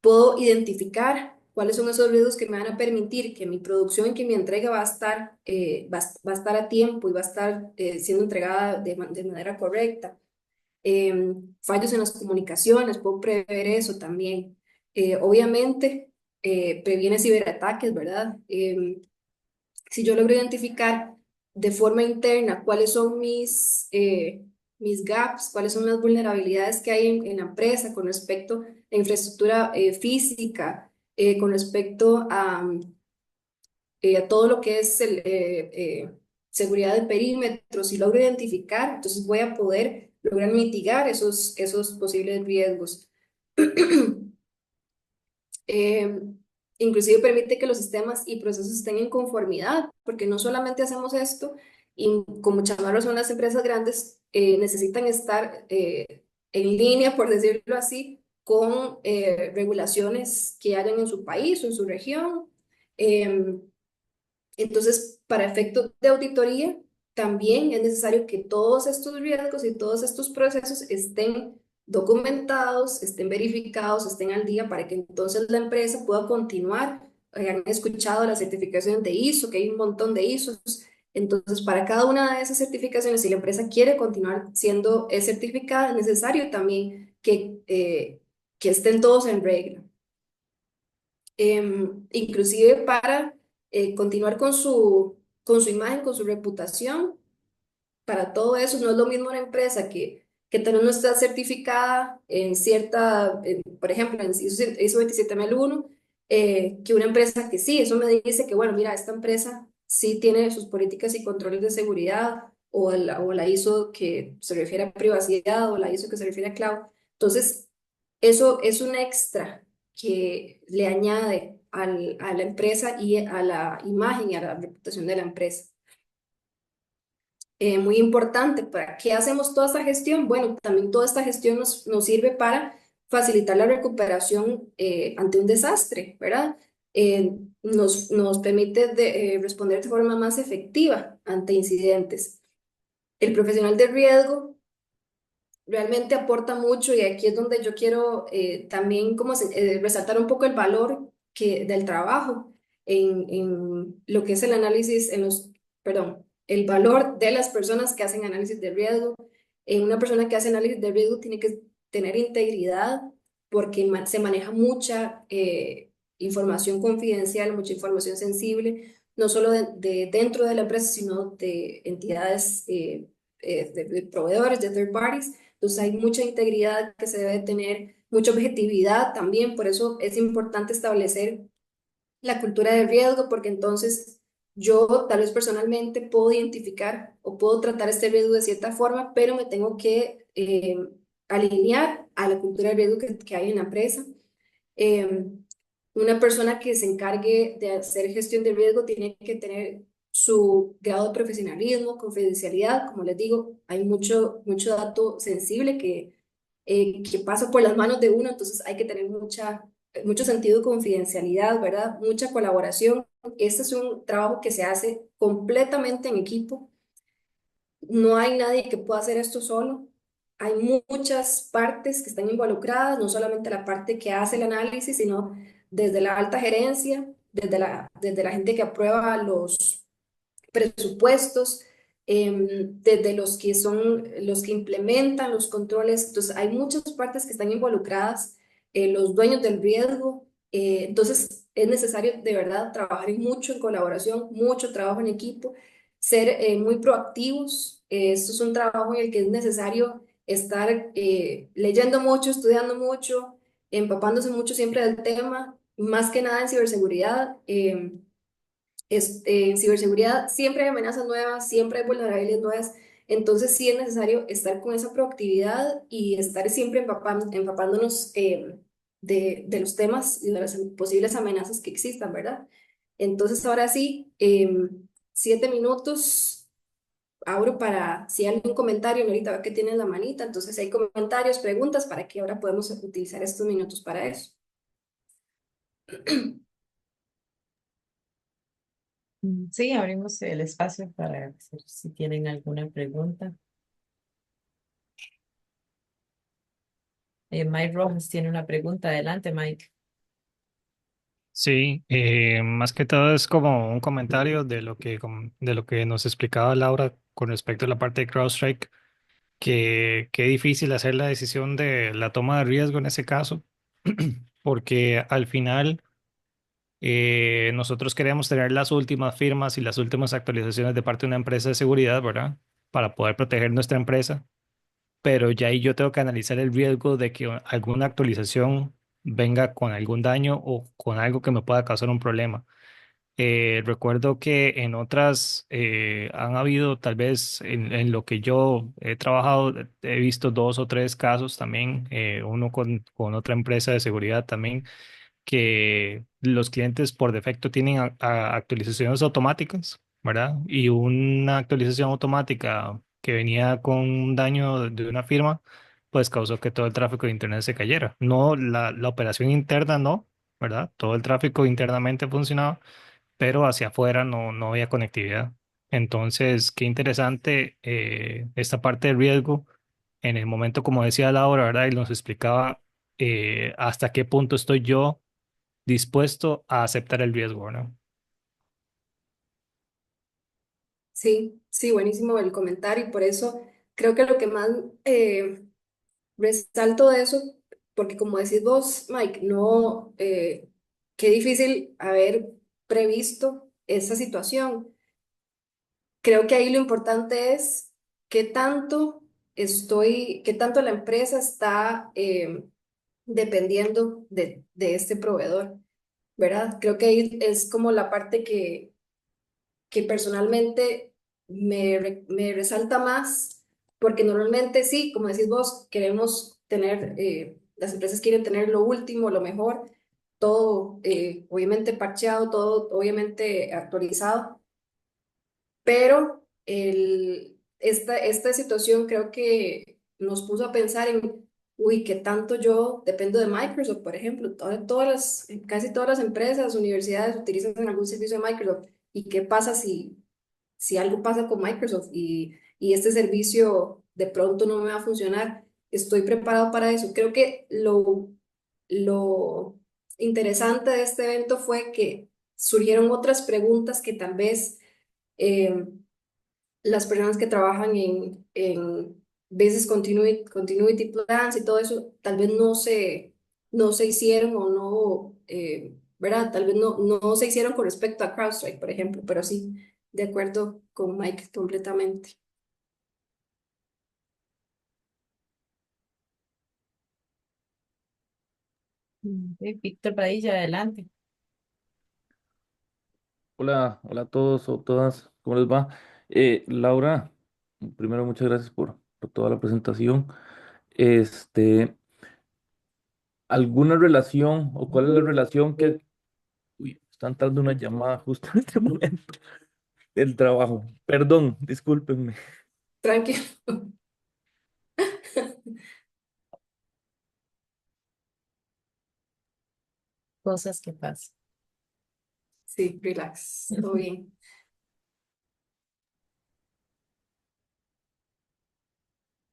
puedo identificar cuáles son esos riesgos que me van a permitir que mi producción y que mi entrega va a estar, va a estar a tiempo y va a estar siendo entregada de manera correcta. Fallos en las comunicaciones, puedo prever eso también. Obviamente, previene ciberataques, ¿verdad? Si yo logro identificar de forma interna cuáles son mis gaps, cuáles son las vulnerabilidades que hay en la empresa con respecto a infraestructura física, con respecto a todo lo que es seguridad de perímetros, si logro identificar, entonces voy a poder lograr mitigar esos posibles riesgos. Eh, Inclusive permite que los sistemas y procesos estén en conformidad, porque no solamente hacemos esto, y con mucha más razón las empresas grandes necesitan estar en línea, por decirlo así, con regulaciones que hayan en su país o en su región. Em, entonces, para efectos de auditoría, también es necesario que todos estos riesgos y todos estos procesos estén documentados, estén verificados, estén al día para que entonces la empresa pueda continuar. Han escuchado las certificaciones de ISO, que hay un montón de ISOs. Entonces, para cada una de esas certificaciones, si la empresa quiere continuar siendo certificada, es necesario también que estén todos en regla. Inclusive para continuar con su imagen, con su reputación. Para todo eso no es lo mismo una empresa que tal vez no está certificada en por ejemplo, en ISO 27001, que una empresa que sí, eso me dice que, bueno, mira, esta empresa sí tiene sus políticas y controles de seguridad, o la ISO que se refiere a privacidad o la ISO que se refiere a cloud. Entonces, eso es un extra que le añade a la empresa y a la imagen y a la reputación de la empresa. Muy importante. ¿Para qué hacemos toda esta gestión? Bueno, también toda esta gestión nos sirve para facilitar la recuperación ante un desastre, ¿verdad? Nos permite responder de forma más efectiva ante incidentes. El profesional de riesgo realmente aporta mucho y aquí es donde yo quiero también resaltar un poco el valor del trabajo en lo que es el análisis, perdón, el valor de las personas que hacen análisis de riesgo. Una persona que hace análisis de riesgo tiene que tener integridad porque se maneja mucha información confidencial, mucha información sensible, no solo de dentro de la empresa, sino de entidades, de proveedores, de third parties. Entonces hay mucha integridad que se debe tener, mucha objetividad también, por eso es importante establecer la cultura de riesgo, porque entonces yo tal vez personalmente puedo identificar o puedo tratar este riesgo de cierta forma, pero me tengo que alinear a la cultura de riesgo que hay en la empresa. Eh, una persona que se encargue de hacer gestión de riesgo tiene que tener su grado de profesionalismo, confidencialidad. Como les digo, hay mucho dato sensible que pasa por las manos de uno, entonces hay que tener mucho sentido de confidencialidad, ¿verdad? Mucha colaboración. Este es un trabajo que se hace completamente en equipo. No hay nadie que pueda hacer esto solo. Hay muchas partes que están involucradas, no solamente la parte que hace el análisis, sino desde la alta gerencia, desde la gente que aprueba los presupuestos, desde los que son los que implementan los controles. Entonces, hay muchas partes que están involucradas, los dueños del riesgo. Entonces, es necesario de verdad trabajar mucho en colaboración, mucho trabajo en equipo, ser muy proactivos. Esto es un trabajo en el que es necesario estar leyendo mucho, estudiando mucho, empapándose mucho siempre del tema, más que nada en ciberseguridad. En ciberseguridad siempre hay amenazas nuevas, siempre hay vulnerabilidades nuevas, entonces sí es necesario estar con esa proactividad y estar siempre empapándonos de los temas y de las posibles amenazas que existan, ¿verdad? Entonces ahora sí, 7 minutos, abro para si hay algún comentario, ahorita veo que tienen la manita, entonces si hay comentarios, preguntas, para que ahora podemos utilizar estos minutos para eso. Sí, abrimos el espacio para si tienen alguna pregunta. Mike Rojas tiene una pregunta. Adelante, Mike. Sí, más que todo es como un comentario de de lo que nos explicaba Laura con respecto a la parte de CrowdStrike, que qué difícil hacer la decisión de la toma de riesgo en ese caso, porque al final nosotros queremos tener las últimas firmas y las últimas actualizaciones de parte de una empresa de seguridad, ¿verdad? Para poder proteger nuestra empresa, pero ya ahí yo tengo que analizar el riesgo de que alguna actualización venga con algún daño o con algo que me pueda causar un problema. Recuerdo que en otras han habido, tal vez en lo que yo he trabajado, he visto dos o tres casos también, uno con otra empresa de seguridad también, que los clientes por defecto tienen actualizaciones automáticas, ¿verdad? Y una actualización automática que venía con un daño de una firma, pues causó que todo el tráfico de Internet se cayera. No, la operación interna no, ¿verdad? Todo el tráfico internamente funcionaba, pero hacia afuera no había conectividad. Entonces, qué interesante esta parte de riesgo en el momento, como decía Laura, ¿verdad? Y nos explicaba hasta qué punto estoy yo dispuesto a aceptar el riesgo, ¿no? Sí, sí, buenísimo el comentario y por eso creo que lo que más resalto de eso, porque como decís vos, Mike, no, qué difícil haber previsto esa situación. Creo que ahí lo importante es qué tanto la empresa está dependiendo de este proveedor, ¿verdad? Creo que ahí es como la parte que personalmente me resalta más, porque normalmente sí, como decís vos, queremos tener, las empresas quieren tener lo último, lo mejor, todo obviamente parcheado, todo obviamente actualizado, pero esta situación creo que nos puso a pensar en, uy, qué tanto yo dependo de Microsoft, por ejemplo. Casi todas las empresas, universidades utilizan algún servicio de Microsoft. ¿Y qué pasa si algo pasa con Microsoft y este servicio de pronto no me va a funcionar? ¿Estoy preparado para eso? Creo que lo interesante de este evento fue que surgieron otras preguntas que tal vez eh, las personas que trabajan en Business Continuity Plans y todo eso, tal vez no se hicieron o no, ¿verdad? Tal vez no se hicieron con respecto a CrowdStrike, por ejemplo, pero sí, de acuerdo con Mike completamente. Víctor Padilla, adelante. Hola, hola a todos o todas, ¿cómo les va? Laura, primero muchas gracias por toda la presentación. Este, ¿Alguna relación o cuál es la relación que... Uy, están dando una llamada justo en este momento del trabajo. Perdón, discúlpenme. Tranquilo. Cosas que pasan. Sí, relax, todo bien.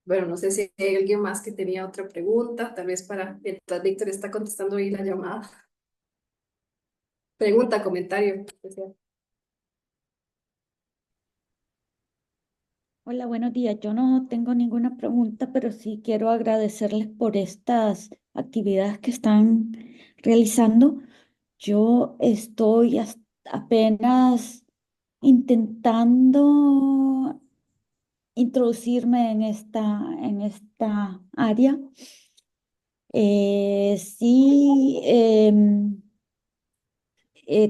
Bueno, no sé si hay alguien más que tenía otra pregunta, tal vez para mientras Víctor está contestando ahí la llamada. Pregunta, comentario, o sea. Hola, buenos días. Yo no tengo ninguna pregunta, pero sí quiero agradecerles por estas actividades que están realizando. Yo estoy apenas intentando introducirme en esta área. Sí,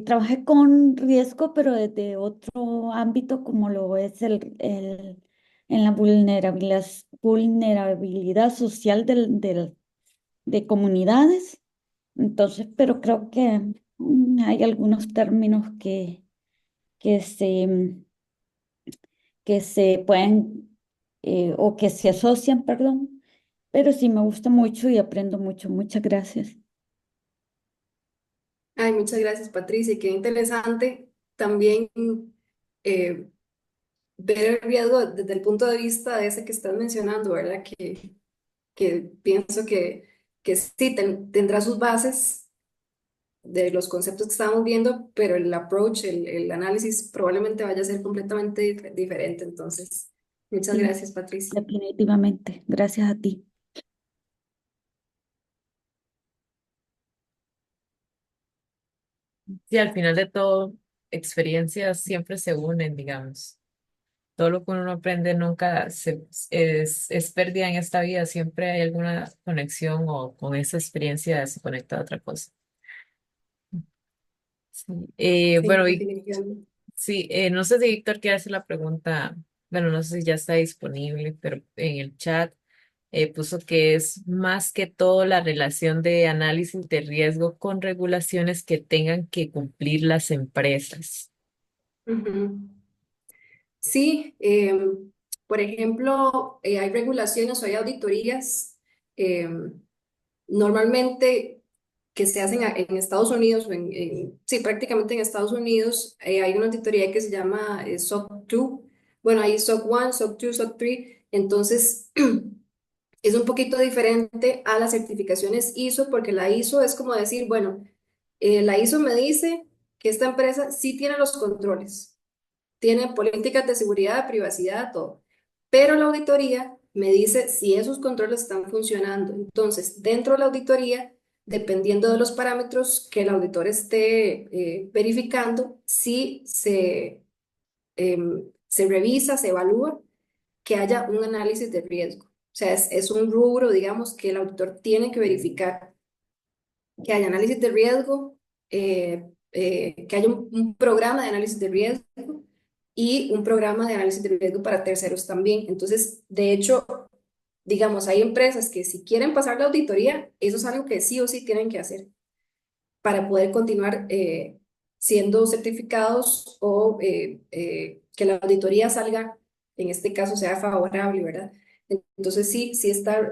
trabajé con riesgo, pero desde otro ámbito, como lo es en la vulnerabilidad social de comunidades. Entonces, pero creo que hay algunos términos que que se pueden o que se asocian, perdón, pero sí me gusta mucho y aprendo mucho. Muchas gracias. Ay, muchas gracias, Patricia. Y qué interesante también eh, ver el riesgo desde el punto de vista de ese que estás mencionando, ¿verdad? Que pienso que sí, tendrá sus bases de los conceptos que estamos viendo, pero el approach, el análisis probablemente vaya a ser completamente diferente. Entonces, muchas Sí, gracias, Patricia. definitivamente. Gracias a ti. Sí, al final de todo, experiencias siempre se unen, digamos. Todo lo que uno aprende nunca es pérdida en esta vida, siempre hay alguna conexión o con esa experiencia se conecta a otra cosa. Sí. Sí, Bueno, y definitivamente. sí, no sé si Víctor quiere hacer la pregunta, bueno, no sé si ya está disponible, pero en el chat puso que es más que todo la relación de análisis de riesgo con regulaciones que tengan que cumplir las empresas. Ujú. Sí, por ejemplo, hay regulaciones o hay auditorías. Normalmente que se hacen en Estados Unidos, sí, prácticamente en Estados Unidos, hay una auditoría que se llama SOC 2, bueno, hay SOC 1, SOC 2, SOC 3, entonces es un poquito diferente a las certificaciones ISO, porque la ISO es como decir, bueno, la ISO me dice que esta empresa sí tiene los controles, tiene políticas de seguridad, privacidad, todo. Pero la auditoría me dice si esos controles están funcionando. Entonces, dentro de la auditoría, dependiendo de los parámetros que el auditor esté verificando, si se revisa, se evalúa que haya un análisis de riesgo. O sea, es un rubro, digamos, que el auditor tiene que verificar que haya análisis de riesgo, que haya un programa de análisis de riesgo y un programa de análisis de riesgo para terceros también. Entonces, de hecho, digamos, hay empresas que si quieren pasar la auditoría, eso es algo que sí o sí tienen que hacer para poder continuar siendo certificados o que la auditoría salga, en este caso, sea favorable, ¿verdad? Entonces sí, sí está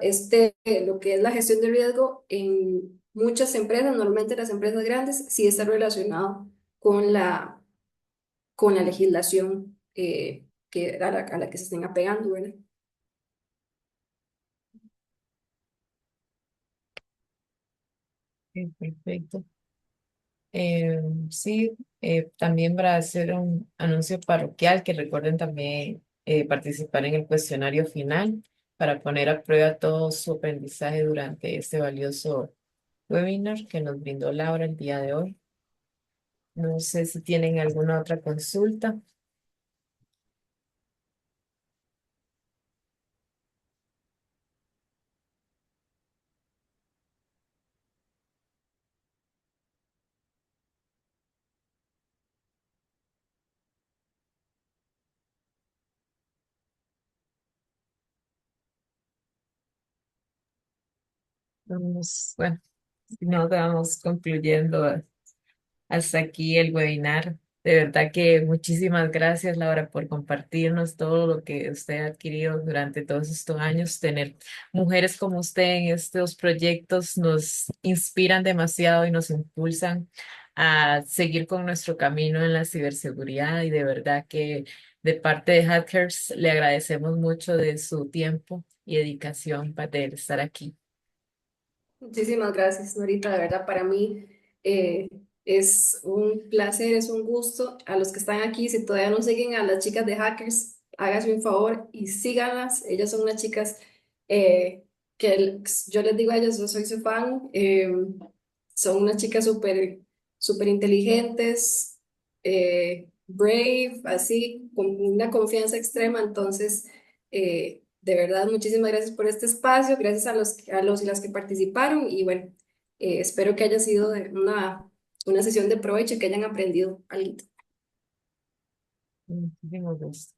lo que es la gestión de riesgo en muchas empresas, normalmente las empresas grandes, sí está relacionado con la legislación a la que se estén apegando, ¿verdad? Perfecto. Sí, también para hacer un anuncio parroquial, que recuerden también participar en el cuestionario final para poner a prueba todo su aprendizaje durante este valioso webinar que nos brindó Laura el día de hoy. No sé si tienen alguna otra consulta. Bueno, si no, vamos concluyendo hasta aquí el webinar. De verdad que muchísimas gracias, Laura, por compartirnos todo lo que usted ha adquirido durante todos estos años. Tener mujeres como usted en estos proyectos nos inspiran demasiado y nos impulsan a seguir con nuestro camino en la ciberseguridad. Y de verdad que de parte de Hackers le agradecemos mucho de su tiempo y dedicación para estar aquí. Muchísimas gracias, Norita. De verdad, para mí eh, es un placer, es un gusto. A los que están aquí, si todavía no siguen a las chicas de Hackers, háganse un favor y síganlas. Ellas son unas chicas yo les digo a ellas, yo soy su fan. Son unas chicas súper inteligentes, brave, así, con una confianza extrema. Entonces, de verdad, muchísimas gracias por este espacio, gracias a los y las que participaron y bueno, espero que haya sido una sesión de provecho y que hayan aprendido algo. Muchísimas gracias.